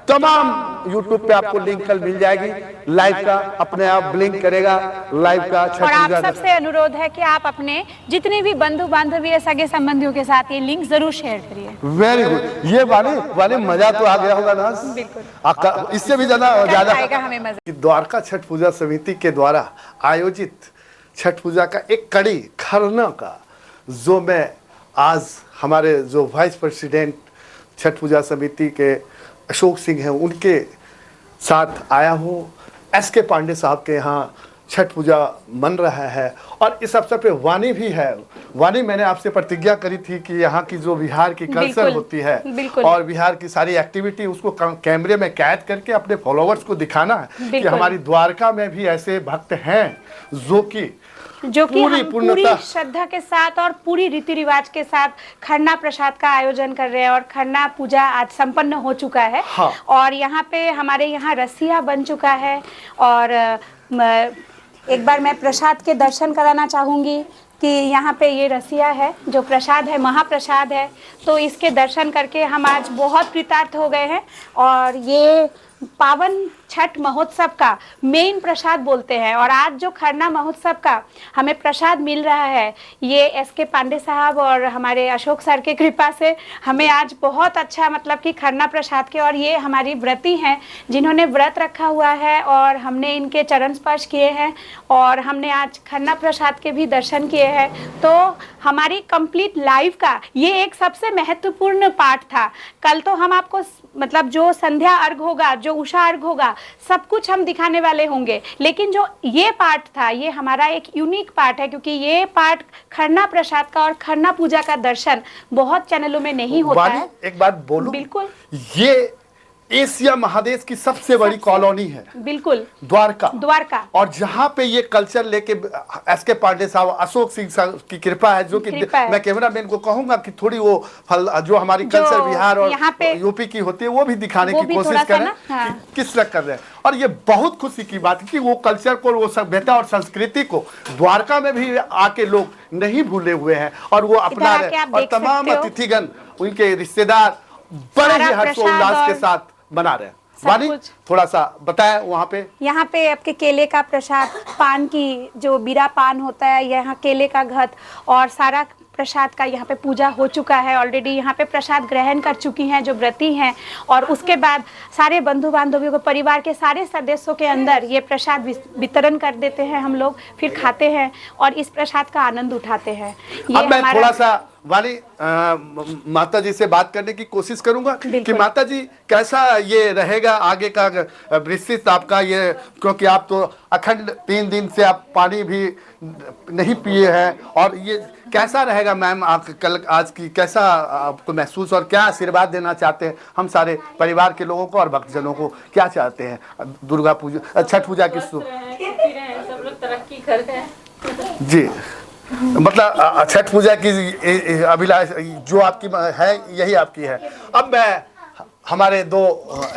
A: तमाम यूट्यूब पे आपको लिंक कल मिल जाएगी। लाइव का अपने आप ब्लिंक करेगा, लाइव का छठ
B: और आप
A: पूजा का।
B: सबसे अनुरोध है कि आप अपने जितने भी बंधु बांधवी या सगे संबंधियों के साथ ये लिंक जरूर शेयर करिए।
A: Very good. ये वाले मजा तो आ गया होगा ना,
B: बिल्कुल।
A: इससे भी ज्यादा
B: आएगा हमें मजा।
A: द्वारका छठ पूजा समिति के द्वारा आयोजित छठ पूजा का एक कड़ी खरना का, जो मैं आज हमारे जो वाइस प्रेसिडेंट छठ पूजा समिति के अशोक सिंह हैं उनके साथ आया हूँ। एस.के. पांडे साहब के यहाँ छठ पूजा मन रहा है और इस अवसर पे वाणी भी है। वाणी, मैंने आपसे प्रतिज्ञा करी थी कि यहाँ की जो बिहार की कल्चर होती है और बिहार की सारी एक्टिविटी उसको कैमरे में कैद करके अपने फॉलोअर्स को दिखाना है कि हमारी द्वारका में भी ऐसे भक्त हैं जो कि
B: हम पूरी श्रद्धा के साथ और पूरी रीति रिवाज के साथ खरना प्रसाद का आयोजन कर रहे हैं और खरना पूजा आज संपन्न हो चुका है।
A: हाँ।
B: और यहाँ पे हमारे यहाँ रसिया बन चुका है और एक बार मैं प्रसाद के दर्शन कराना चाहूँगी कि यहाँ पे ये रसिया है जो प्रसाद है, महाप्रसाद है, तो इसके दर्शन करके हम आज बहुत कृतार्थ हो गए हैं। और ये पावन छठ महोत्सव का मेन प्रसाद बोलते हैं और आज जो खरना महोत्सव का हमें प्रसाद मिल रहा है, ये एस.के. पांडे साहब और हमारे अशोक सर के कृपा से हमें आज बहुत अच्छा मतलब कि खरना प्रसाद के, और ये हमारी व्रती हैं जिन्होंने व्रत रखा हुआ है और हमने इनके चरण स्पर्श किए हैं और हमने आज खरना प्रसाद के भी दर्शन किए हैं। तो हमारी कंप्लीट लाइफ का ये एक सबसे महत्वपूर्ण पार्ट था। कल तो हम आपको मतलब जो संध्या अर्घ होगा, जो उषा अर्घ होगा, सब कुछ हम दिखाने वाले होंगे, लेकिन जो ये पार्ट था ये हमारा एक यूनिक पार्ट है क्योंकि ये पार्ट खरना प्रसाद का और खरना पूजा का दर्शन बहुत चैनलों में नहीं होता है।
A: एक बात बोलूं,
B: बिल्कुल,
A: ये एशिया महादेश की सबसे बड़ी कॉलोनी है।
B: बिल्कुल,
A: द्वारका। और जहाँ पे ये कल्चर लेके एस.के. पांडे साहब, अशोक सिंह साहब की कृपा है, जो कि मैं कैमरामैन को कहूंगा कि थोड़ी वो जो हमारी कल्चर बिहार और यूपी की होती है वो भी दिखाने की कोशिश करें किस तरह कर रहे हैं। और ये बहुत खुशी की बात है कि वो कल्चर को, वो सभ्यता और संस्कृति को द्वारका में भी आके लोग नहीं भूले हुए हैं और वो अपना रहे। और तमाम अतिथिगण, उनके रिश्तेदार बड़े ही हर्षोल्लास के साथ बना रहे हैं। वाणी, थोड़ा सा बताएं वहाँ पे।
B: यहाँ पे आपके केले का प्रसाद, पान की जो बीरा पान होता है, यहाँ केले का घत और सारा प्रसाद का यहाँ पे पूजा हो चुका है ऑलरेडी। यहाँ पे प्रसाद ग्रहण कर चुकी हैं जो व्रती हैं और उसके बाद सारे बंधु बांधवों को, परिवार के सारे सदस्यों के अंदर ये प्रसाद वितरण कर देते हैं हम लोग, फिर खाते हैं और इस प्रसाद का आनंद उठाते हैं।
A: अब मैं थोड़ा सा वाली माता जी से बात करने की कोशिश करूंगा कि माता जी कैसा ये रहेगा आगे का विस्तृत आपका ये, क्योंकि आप तो अखंड 3 दिन से आप पानी भी नहीं पिए हैं, और ये कैसा रहेगा मैम कल आज की, कैसा आपको महसूस और क्या आशीर्वाद देना चाहते हैं हम सारे परिवार के लोगों को और भक्तजनों को, क्या चाहते हैं दुर्गा पूजा छठ पूजा की?
C: सब लोग तरक्की कर रहे हैं
A: जी, मतलब छठ पूजा की अभिलाष जो आपकी है यही आपकी है। अब मैं हमारे दो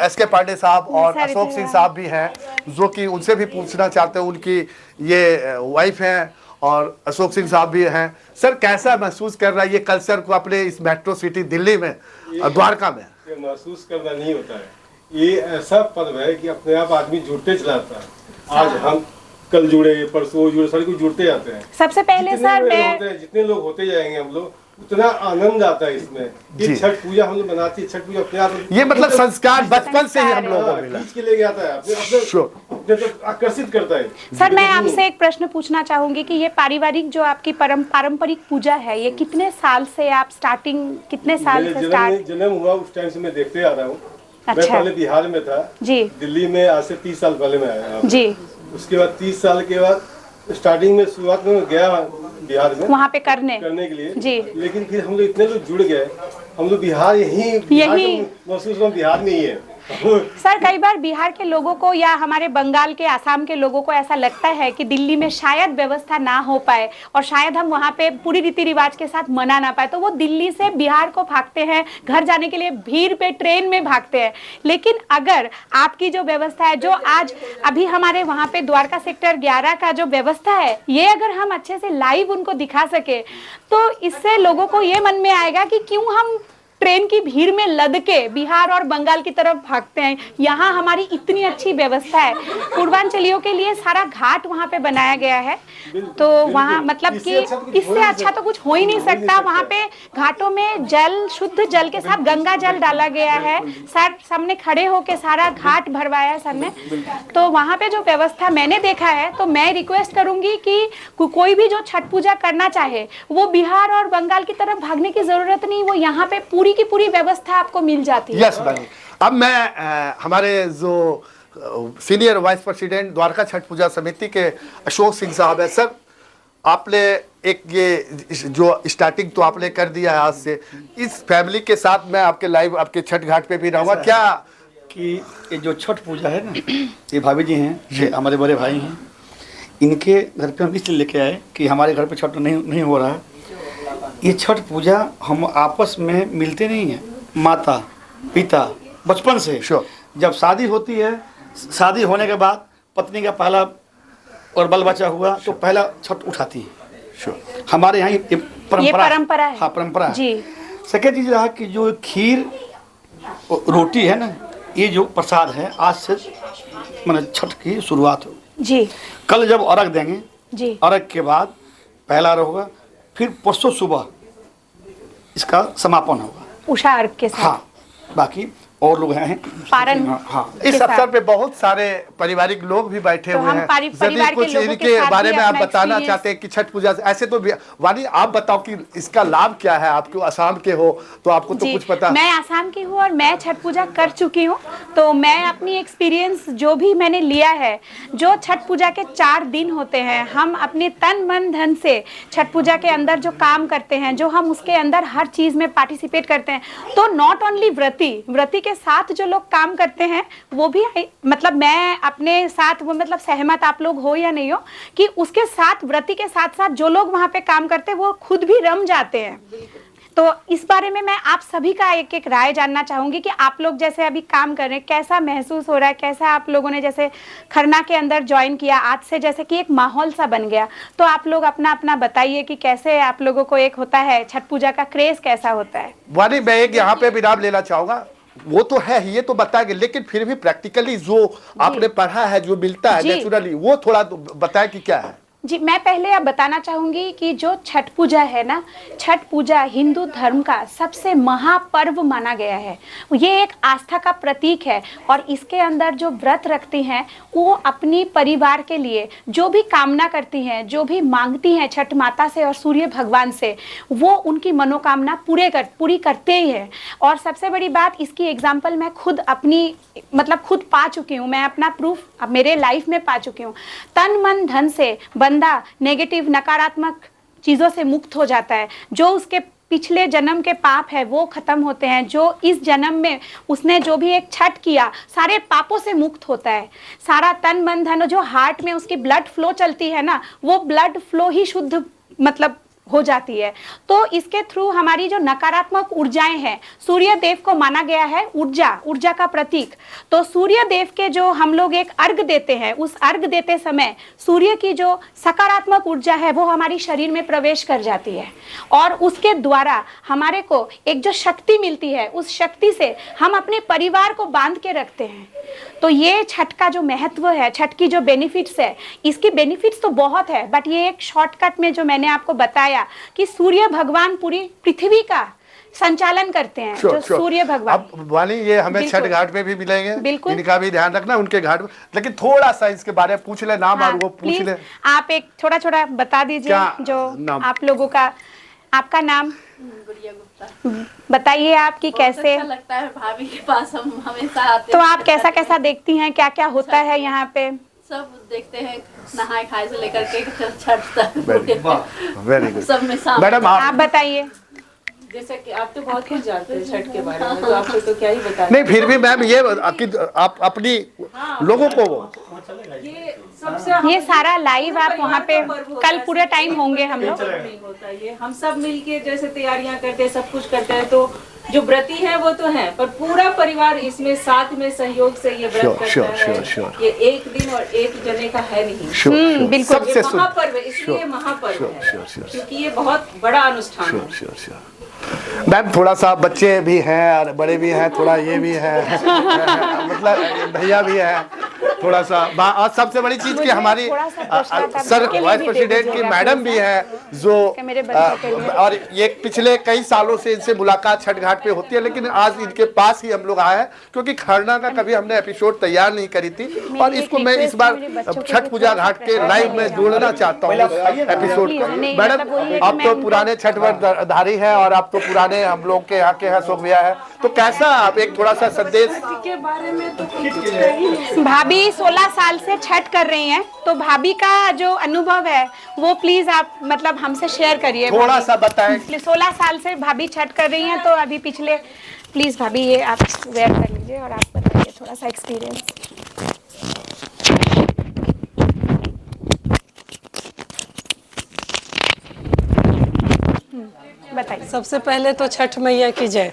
A: एस.के. पांडे साहब और अशोक सिंह साहब भी हैं जो कि उनसे भी पूछना चाहते हैं, उनकी ये वाइफ हैं और अशोक सिंह साहब भी हैं। सर, कैसा महसूस कर रहा है ये कल्चर को अपने इस मेट्रो सिटी दिल्ली में, द्वारका में?
H: महसूस करना नहीं होता है, ये ऐसा पर्व है कि अपने आप आदमी जुड़ते चलाता है। आज हम कल जुड़े, परसों जुड़े, सारे कुछ जुड़ते जाते हैं।
B: सबसे पहले सर
H: जितने लोग होते जाएंगे हम लोग, उतना आनंद आता है इसमें कि छठ पूजा हम लोग बनाती है। छठ पूजा अपने आप
A: ये मतलब संस्कार बचपन से ही हम लोगों को मिला,
H: खींच के ले आता है, अपने आकर्षित करता है।
B: सर, मैं आपसे एक प्रश्न पूछना चाहूंगी कि ये पारिवारिक जो आपकी पारंपरिक पूजा है, ये कितने साल से आप स्टार्टिंग, कितने साल से स्टार्ट?
H: जन्म हुआ उस टाइम से मैं देखते आ रहा हूँ। मैं पहले बिहार में था जी, दिल्ली में आज से 30 साल पहले मैं आया जी। उसके बाद 30 साल के बाद स्टार्टिंग में शुरुआत में गया बिहार में वहाँ पे करने के लिए जी, लेकिन फिर हम लोग इतने लोग जुड़ गए, हम लोग बिहार यही महसूस बिहार में ही है।
B: सर कई बार बिहार के लोगों को या हमारे बंगाल के, आसाम के लोगों को ऐसा लगता है कि दिल्ली में शायद व्यवस्था ना हो पाए और शायद हम वहाँ पे पूरी रीति रिवाज के साथ मना ना पाए, तो वो दिल्ली से बिहार को भागते हैं, घर जाने के लिए भीड़ पे ट्रेन में भागते हैं। लेकिन अगर आपकी जो व्यवस्था है, जो आज अभी हमारे वहाँ पे द्वारका सेक्टर 11 का जो व्यवस्था है, ये अगर हम अच्छे से लाइव उनको दिखा सके तो इससे लोगों को ये मन में आएगा कि क्यों हम ट्रेन की भीड़ में लद के बिहार और बंगाल की तरफ भागते हैं। यहाँ हमारी इतनी अच्छी व्यवस्था है, पूर्वांचलियों के लिए सारा घाट वहाँ पे बनाया गया है, तो वहाँ मतलब कि इससे अच्छा तो कुछ हो ही नहीं सकता। वहाँ पे घाटों में जल, शुद्ध जल के साथ गंगा जल डाला गया है, सर सामने खड़े होके सारा घाट भरवाया है सर ने। तो वहाँ पे जो व्यवस्था मैंने देखा है, तो मैं रिक्वेस्ट करूंगी कि कोई भी जो छठ पूजा करना चाहे वो बिहार और बंगाल की तरफ भागने की जरूरत नहीं, वो यहाँ पे पूरी की पूरी व्यवस्था आपको मिल जाती है।
A: यस बनी। अब मैं हमारे जो senior vice president Dwarka Chhath Puja Samiti के अशोक सिंह साहब है। सर आपने एक ये जो स्टार्टिंग तो आपने कर दिया है आज से, इस फैमिली के साथ मैं आपके लाइव आपके छठ घाट पे भी रहूँगा क्या
D: कि ये जो छठ पूजा है ना, ये भाभी जी हैं, ये हमारे बड़े भाई हैं, इनके घर पे हम इसलिए लेके आए कि हमारे घर पे छठ नहीं हो रहा है। ये छठ पूजा हम आपस में मिलते नहीं हैं, माता पिता बचपन से। जब शादी होती है, शादी होने के बाद पत्नी का पहला और बाल बच्चा हुआ तो पहला छठ उठाती है। हमारे यहाँ ये परंपरा है। हाँ परंपरा है। सेकेंड चीज रहा कि जो खीर रोटी है ना, ये जो प्रसाद है, आज से मैंने छठ की शुरुआत हो जी। कल जब अर्घ देंगे जी, अर्घ के बाद पहला होगा, फिर परसों सुबह इसका समापन होगा
B: उषा अर्घ के साथ।
A: हाँ,
D: बाकी और लोग हैं
B: पारण।
D: हाँ,
A: इस अवसर पे बहुत सारे पारिवारिक लोग भी बैठे हुए हैं। यदि कुछ इनके बारे में आप बताना चाहते हैं कि छठ पूजा से ऐसे तो वानी आप बताओ कि इसका लाभ क्या है। आपको आसाम के हो तो आपको तो कुछ पता।
B: मैं आसाम की हूँ और मैं छठ पूजा कर चुकी हूँ, तो मैं अपनी एक्सपीरियंस जो भी मैंने लिया है, जो छठ पूजा के 4 दिन होते हैं, हम अपने तन मन धन से छठ पूजा के अंदर जो काम करते हैं, जो हम उसके अंदर हर चीज में पार्टिसिपेट करते हैं, तो नॉट ओनली व्रती के साथ जो लोग काम करते हैं वो भी, मतलब मैं अपने साथ वो मतलब सहमत आप लोग हो या नहीं हो कि उसके साथ व्रती के साथ साथ जो लोग वहां पे काम करते हैं वो खुद भी रम जाते हैं। तो इस बारे में मैं आप सभी का एक एक राय जानना चाहूंगी कि आप लोग जैसे अभी काम कर रहे हैं, कैसा महसूस हो रहा है, कैसा आप लोगों ने जैसे खरना के अंदर ज्वाइन किया, आज से जैसे कि एक माहौल सा बन गया, तो आप लोग अपना अपना बताइए कि कैसे आप लोगों को एक होता है छठ पूजा का क्रेज कैसा होता है।
A: वानी मैं एक यहाँ पे विराम लेना चाहूंगा। वो तो है ये तो बताएंगे, लेकिन फिर भी प्रैक्टिकली जो आपने पढ़ा है, जो मिलता है नेचुरली, वो थोड़ा बताए कि क्या है।
B: जी, मैं पहले अब बताना चाहूंगी कि जो छठ पूजा है ना, छठ पूजा हिंदू धर्म का सबसे महापर्व माना गया है। ये एक आस्था का प्रतीक है और इसके अंदर जो व्रत रखती हैं वो अपनी परिवार के लिए जो भी कामना करती हैं, जो भी मांगती हैं छठ माता से और सूर्य भगवान से, वो उनकी मनोकामना पूरी करते ही हैं। और सबसे बड़ी बात, इसकी एग्जाम्पल मैं खुद अपनी मतलब खुद पा चुकी हूँ, मैं अपना प्रूफ अब मेरे लाइफ में पा चुकी हूँ। तन मन धन से बंदा नेगेटिव नकारात्मक चीज़ों से मुक्त हो जाता है, जो उसके पिछले जन्म के पाप है वो खत्म होते हैं, जो इस जन्म में उसने जो भी एक छठ किया सारे पापों से मुक्त होता है। सारा तन मन धन, जो हार्ट में उसकी ब्लड फ्लो चलती है ना, वो ब्लड फ्लो ही शुद्ध मतलब हो जाती है। तो इसके थ्रू हमारी जो नकारात्मक ऊर्जाएं हैं, सूर्य देव को माना गया है ऊर्जा का प्रतीक। तो सूर्य देव के जो हम लोग एक अर्घ देते हैं, उस अर्घ देते समय सूर्य की जो सकारात्मक ऊर्जा है वो हमारी शरीर में प्रवेश कर जाती है और उसके द्वारा हमारे को एक जो शक्ति मिलती है, उस शक्ति से हम अपने परिवार को बांध के रखते हैं। तो ये छठ का जो महत्व है, छठ की जो बेनिफिट्स है, इसकी बेनिफिट्स तो बहुत है, बट ये एक शॉर्टकट में जो मैंने आपको बताया कि सूर्य भगवान पूरी पृथ्वी का संचालन करते हैं। जो सूर्य भगवान।
A: अब वानी ये हमें छठ घाट पे भी मिलेंगे, इनका भी ध्यान रखना उनके घाट में, लेकिन थोड़ा सा इसके बारे में पूछ ले, नाम और वो पूछ ले।
B: आप एक थोड़ा बता दीजिए जो आप लोगों का, आपका नाम बताइए आपकी कैसे
C: अच्छा लगता है भाभी के पास हम हमेशा आते।
B: तो आप कैसा कैसा देखती हैं, क्या क्या होता है यहाँ पे?
C: सब देखते हैं, नहाए खाए से लेकर के छठ तक
A: वेरी गुड
C: सब में शामिल।
A: मैडम
B: आप बताइए।
J: जैसा कि आप तो बहुत कुछ जानते हैं छठ के बारे में, तो आपको तो क्या ही बता।
A: नहीं फिर भी मैम ये आप अपनी लोगों को
B: ये सारा लाइव आप वहाँ पे कल पूरा टाइम होंगे हम लोग।
J: नहीं होता ये, हम सब मिलके जैसे तैयारियां करते हैं, सब कुछ करते हैं, तो जो व्रती है वो तो है, पर पूरा परिवार इसमें साथ में सहयोग से ये व्रत करता है। ये एक दिन और एक जने का है नहीं,
B: बिल्कुल
J: ये महापर्व है, इसलिए महापर्व है क्योंकि ये बहुत बड़ा अनुष्ठान है।
A: मैम थोड़ा सा बच्चे भी हैं और बड़े भी हैं, थोड़ा ये भी है मतलब भैया भी है थोड़ा सा, और सबसे बड़ी चीज की हमारी सर वाइस प्रेसिडेंट की मैडम भी है जो और ये पिछले कई सालों से इनसे मुलाकात छठ घाट पे होती है, लेकिन आज इनके पास ही हम लोग आए हैं क्योंकि खरना का कभी हमने एपिसोड तैयार नहीं करी थी और इसको मैं इस बार छठ पूजा घाट के लाइव में जोड़ना चाहता हूँ एपिसोड को। मैडम आप तो पुराने छठ व्रत धारी है और आप तो पुराने हम लोग के यहाँ के हैं शोक भैया है, तो कैसा आप एक थोड़ा सा संदेश
J: के बारे में तो
B: भाभी 16 साल से छठ कर रही हैं, तो भाभी का जो अनुभव है वो प्लीज आप मतलब हमसे शेयर करिए,
A: थोड़ा सा बताएं।
B: 16 साल से भाभी छठ कर रही हैं, तो अभी पिछले प्लीज भाभी ये आप वेयर कर लीजिए और आप बताइए थोड़ा सा एक्सपीरियंस। बताइए।
K: सबसे पहले तो छठ मैया की जय।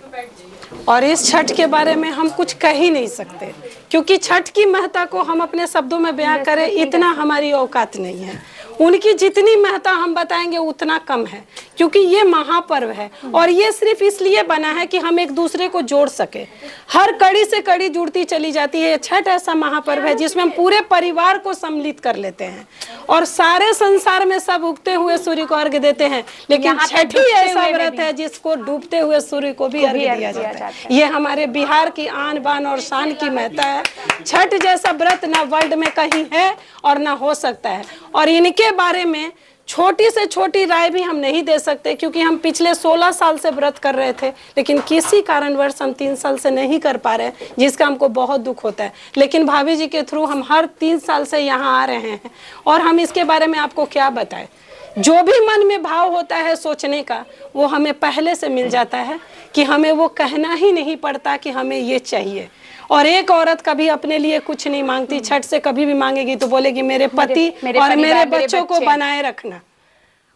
K: और इस छठ के बारे में हम कुछ कह ही नहीं सकते क्योंकि छठ की महत्ता को हम अपने शब्दों में बयां करें इतना हमारी औकात नहीं है। उनकी जितनी महत्ता हम बताएंगे उतना कम है क्योंकि ये महापर्व है और ये सिर्फ इसलिए बना है कि हम एक दूसरे को जोड़ सके। हर कड़ी से कड़ी जुड़ती चली जाती है। छठ ऐसा महापर्व है जिसमें हम पूरे परिवार को सम्मिलित कर लेते हैं और सारे संसार में सब उगते हुए सूर्य को अर्घ देते हैं, लेकिन छठ ही ऐसा व्रत है जिसको डूबते हुए सूर्य को भी अर्घ दिया जाता है। ये हमारे बिहार की आन बान और शान की महत्ता है। छठ जैसा व्रत ना वर्ल्ड में कहीं है और ना हो सकता है और इनके बारे में छोटी से छोटी राय भी हम नहीं दे सकते क्योंकि हम पिछले 16 साल से व्रत कर रहे थे, लेकिन किसी कारणवश हम 3 साल से नहीं कर पा रहे, जिसका हमको बहुत दुख होता है। लेकिन भाभी जी के थ्रू हम हर 3 साल से यहाँ आ रहे हैं और हम इसके बारे में आपको क्या बताएं। जो भी मन में भाव होता है सोचने का वो हमें पहले से मिल जाता है कि हमें वो कहना ही नहीं पड़ता कि हमें ये चाहिए। और एक औरत कभी अपने लिए कुछ नहीं मांगती, छठ से कभी भी मांगेगी तो बोलेगी मेरे पति और मेरे बच्चों को बनाए रखना।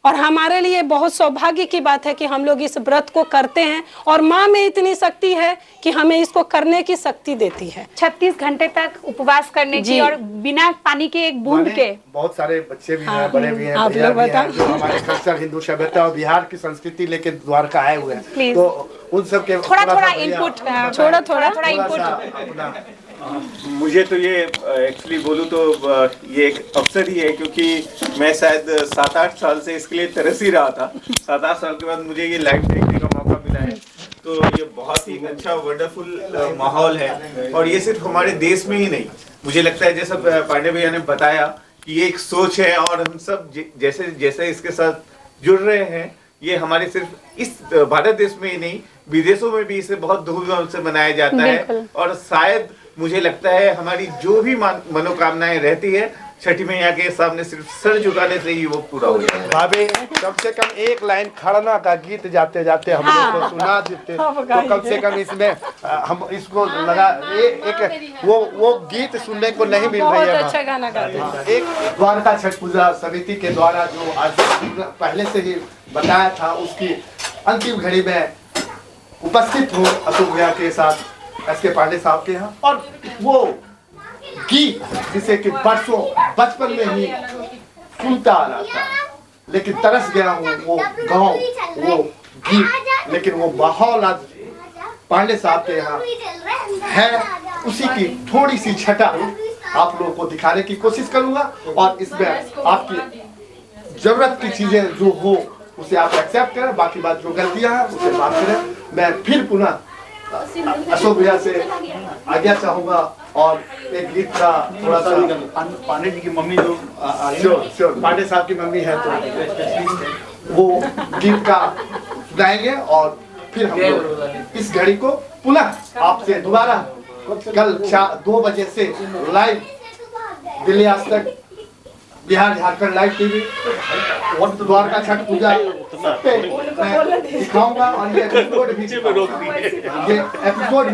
K: और हमारे लिए बहुत सौभाग्य की बात है कि हम लोग इस व्रत को करते हैं और माँ में इतनी शक्ति है कि हमें इसको करने की शक्ति देती है।
B: 36 घंटे तक उपवास करने की और बिना पानी के एक बूंद के।
A: बहुत सारे बच्चे भी हैं, बड़े भी हैं, भैया भी हैं जो हमारे कल्चर हिंदू सभ्यता और बिहार की संस्कृति लेके द्वारका आए हुए हैं, तो उन सब के
B: थोड़ा इनपुट थोड़ा इनपुट।
L: मुझे तो ये एक्चुअली बोलूँ तो ये एक अवसर ही है क्योंकि मैं शायद 7-8 साल से इसके लिए तरस ही रहा था। 7-8 साल के बाद मुझे ये लाइव देखने का मौका मिला है, तो ये बहुत ही अच्छा वंडरफुल माहौल है। और ये सिर्फ हमारे देश में ही नहीं, मुझे लगता है जैसा पांडे भैया ने बताया कि ये एक सोच है और हम सब जैसे जैसे इसके साथ जुड़ रहे हैं, ये हमारे सिर्फ इस भारत देश में ही नहीं विदेशों में भी इसे बहुत धूमधाम से मनाया जाता है। और शायद मुझे लगता है हमारी जो भी मनोकामनाएं रहती है छठी मैया के सामने सिर्फ सर झुकाने से ही वो पूरा हो जाता है।
A: भाभी कम से कम एक लाइन खरना का गीत जाते जाते हम लोग को सुना देते तो कम से कम इसमें हम इसको लगा एक वो गीत सुनने को नहीं मिल रही है।
K: अच्छा गाना गाते
A: एक द्वारका छठ पूजा समिति के द्वारा जो आज पहले से ही बताया था उसकी अंतिम घड़ी में उपस्थित हो अशोक भैया के साथ एस के पांडे साहब के यहाँ, और वो गीत जिसे कि बरसों बचपन में ही सुनता आ रहा था, लेकिन तरस गया हूँ वो गाँव वो गीत, लेकिन वो माहौल आज पांडे साहब के यहाँ है, उसी की थोड़ी सी छटा आप लोगों को दिखाने की कोशिश करूंगा और इसमें आपकी जरूरत की चीजें जो हो उसे आप एक्सेप्ट करें, बाकी बात जो गलतियां हैं उसे माफ करें। मैं फिर पुनः अशोक भैया से आज्ञा चाहूंगा और एक गीत का थोड़ा सा
D: पांडे जी की मम्मी जो
A: श्योर पांडे साहब की मम्मी है तो वो गीत का सुनाएंगे और फिर हम लोग इस घड़ी को पुनः आपसे दोबारा कल 2 बजे से लाइव दिल्ली आज तक बिहार झारखंड लाइव टीवी, द्वारका छठ पूजा पे मैं दिखाऊंगा और ये एपिसोड भी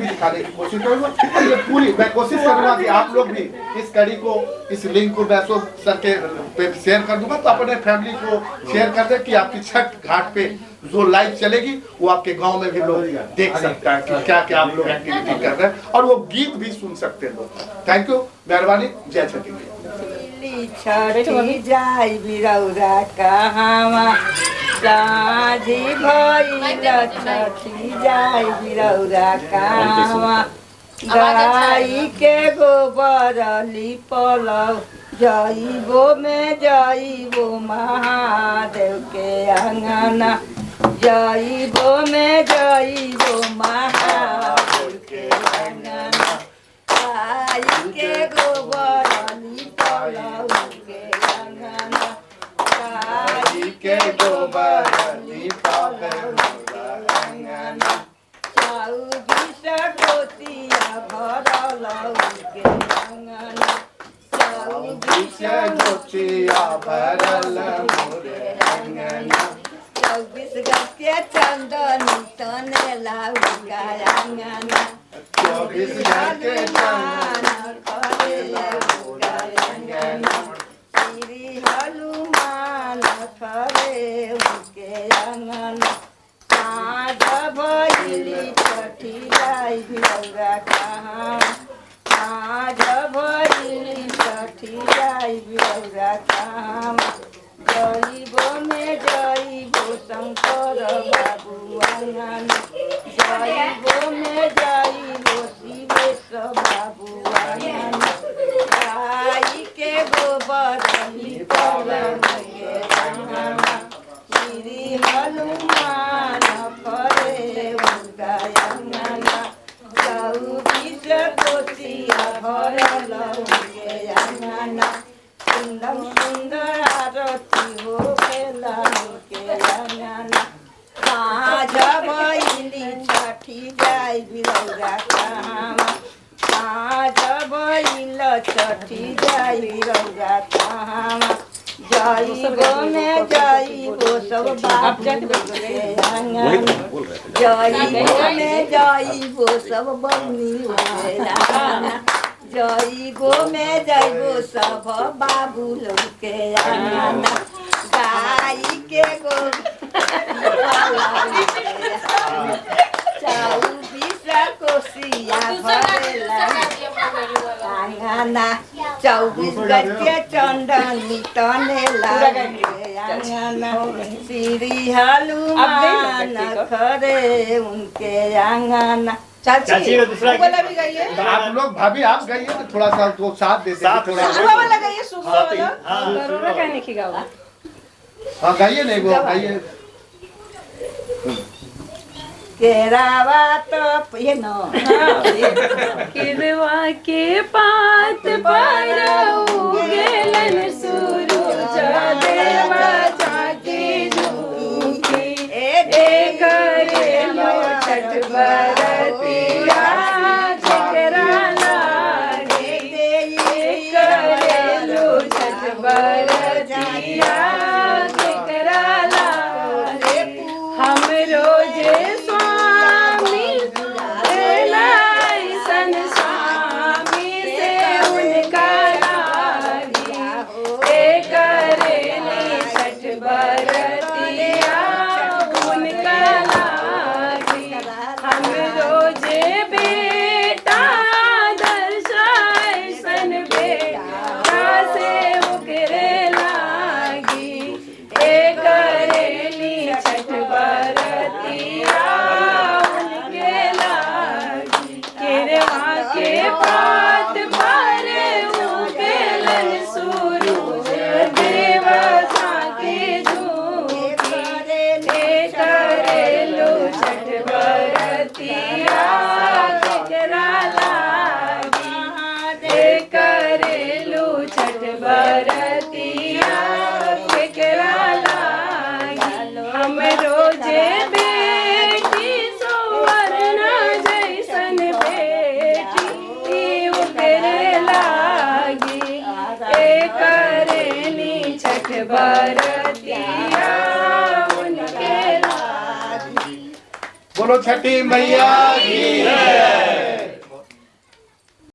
A: दिखाने की कोशिश करूंगा। और ये पूरी मैं कोशिश करूंगा कि आप लोग भी इस कड़ी को, इस लिंक को मैं सब सर के पे शेयर कर दूंगा, तो अपने फैमिली को शेयर कर दें कि आपकी छठ घाट पे जो लाइव चलेगी वो आपके गांव में भी लोग देख सकते हैं कि क्या क्या आप लोग एक्टिविटी कर रहे हैं, और वो गीत भी सुन सकते हैं लोग। थैंक यू, मेहरबानी, जय छठी मैया।
M: छठी जाई बिरौरा कहाँवा साँझी भइल छठी जाई बिरौरा कहाँवा गाई के गोबर लिपल जइबो में जइबो महादेव के अंगना जइबो में जइबो महादेव के अंगना गाई के गोबर लिपल के अंगना गाई के गोबर लिपल अंगना चौबीस गोतिया भरल के अंगना चौबीस गोतिया भरल मोरे अंगना 24 गज के चंदनी तने लाउगा अंगना 24 गज के चंदन करे लाउगा अंगना श्री हनुमान करे उनके अंगना आज भइली छठी जाई बिरौरा कहाँ आज भइली छठी जाई बिरौरा कहाँ जइबो में जइबो शंकर बाबू अंगना जइबो में जइबो शिवेश बाबू अंगना गाई के गोबर लिपल के अंगना श्री हनुमान करे उनका अंगना 24 गोतिया भरल के अंगना सुंदर सुंदर आरती हो खेला के अंगना साँझ भइली छठी जाई बिरौरा कहाँवा साँझ भइल छठी जाई बिरौरा कहाँवा जइबो में जइबो सब बाप के अंगना जइबो में जइबो सब बनी के अंगना जइबो में जइबो सब बाबू लोग के अंगना गाई के गो 24 कोसिया भरेला अंगना 24 गज के चंदनी तने लागे अंगना श्री हनुमान करे उनके अंगना चाची वाला भी गाइए।
A: आप लोग भाभी आप गाइए तो थोड़ा सा तो साथ दे दे थोड़ा
M: सुबह वाला गाइए सुबह वाला
K: जरूर कहने की गाओ
A: हाँ गाइए नहीं वो गाइए
M: केरावा तो ये नो
K: केरवा के पात पर उगेलन सूरज देवा जाके झूठी ए करेलो छठ बरतिया जकरा लागे ए करेलो छठ बरतिया जकरा लागे हम रोजे
M: बरतिया उनके लागी।
A: बोलो छठी मैया की जय।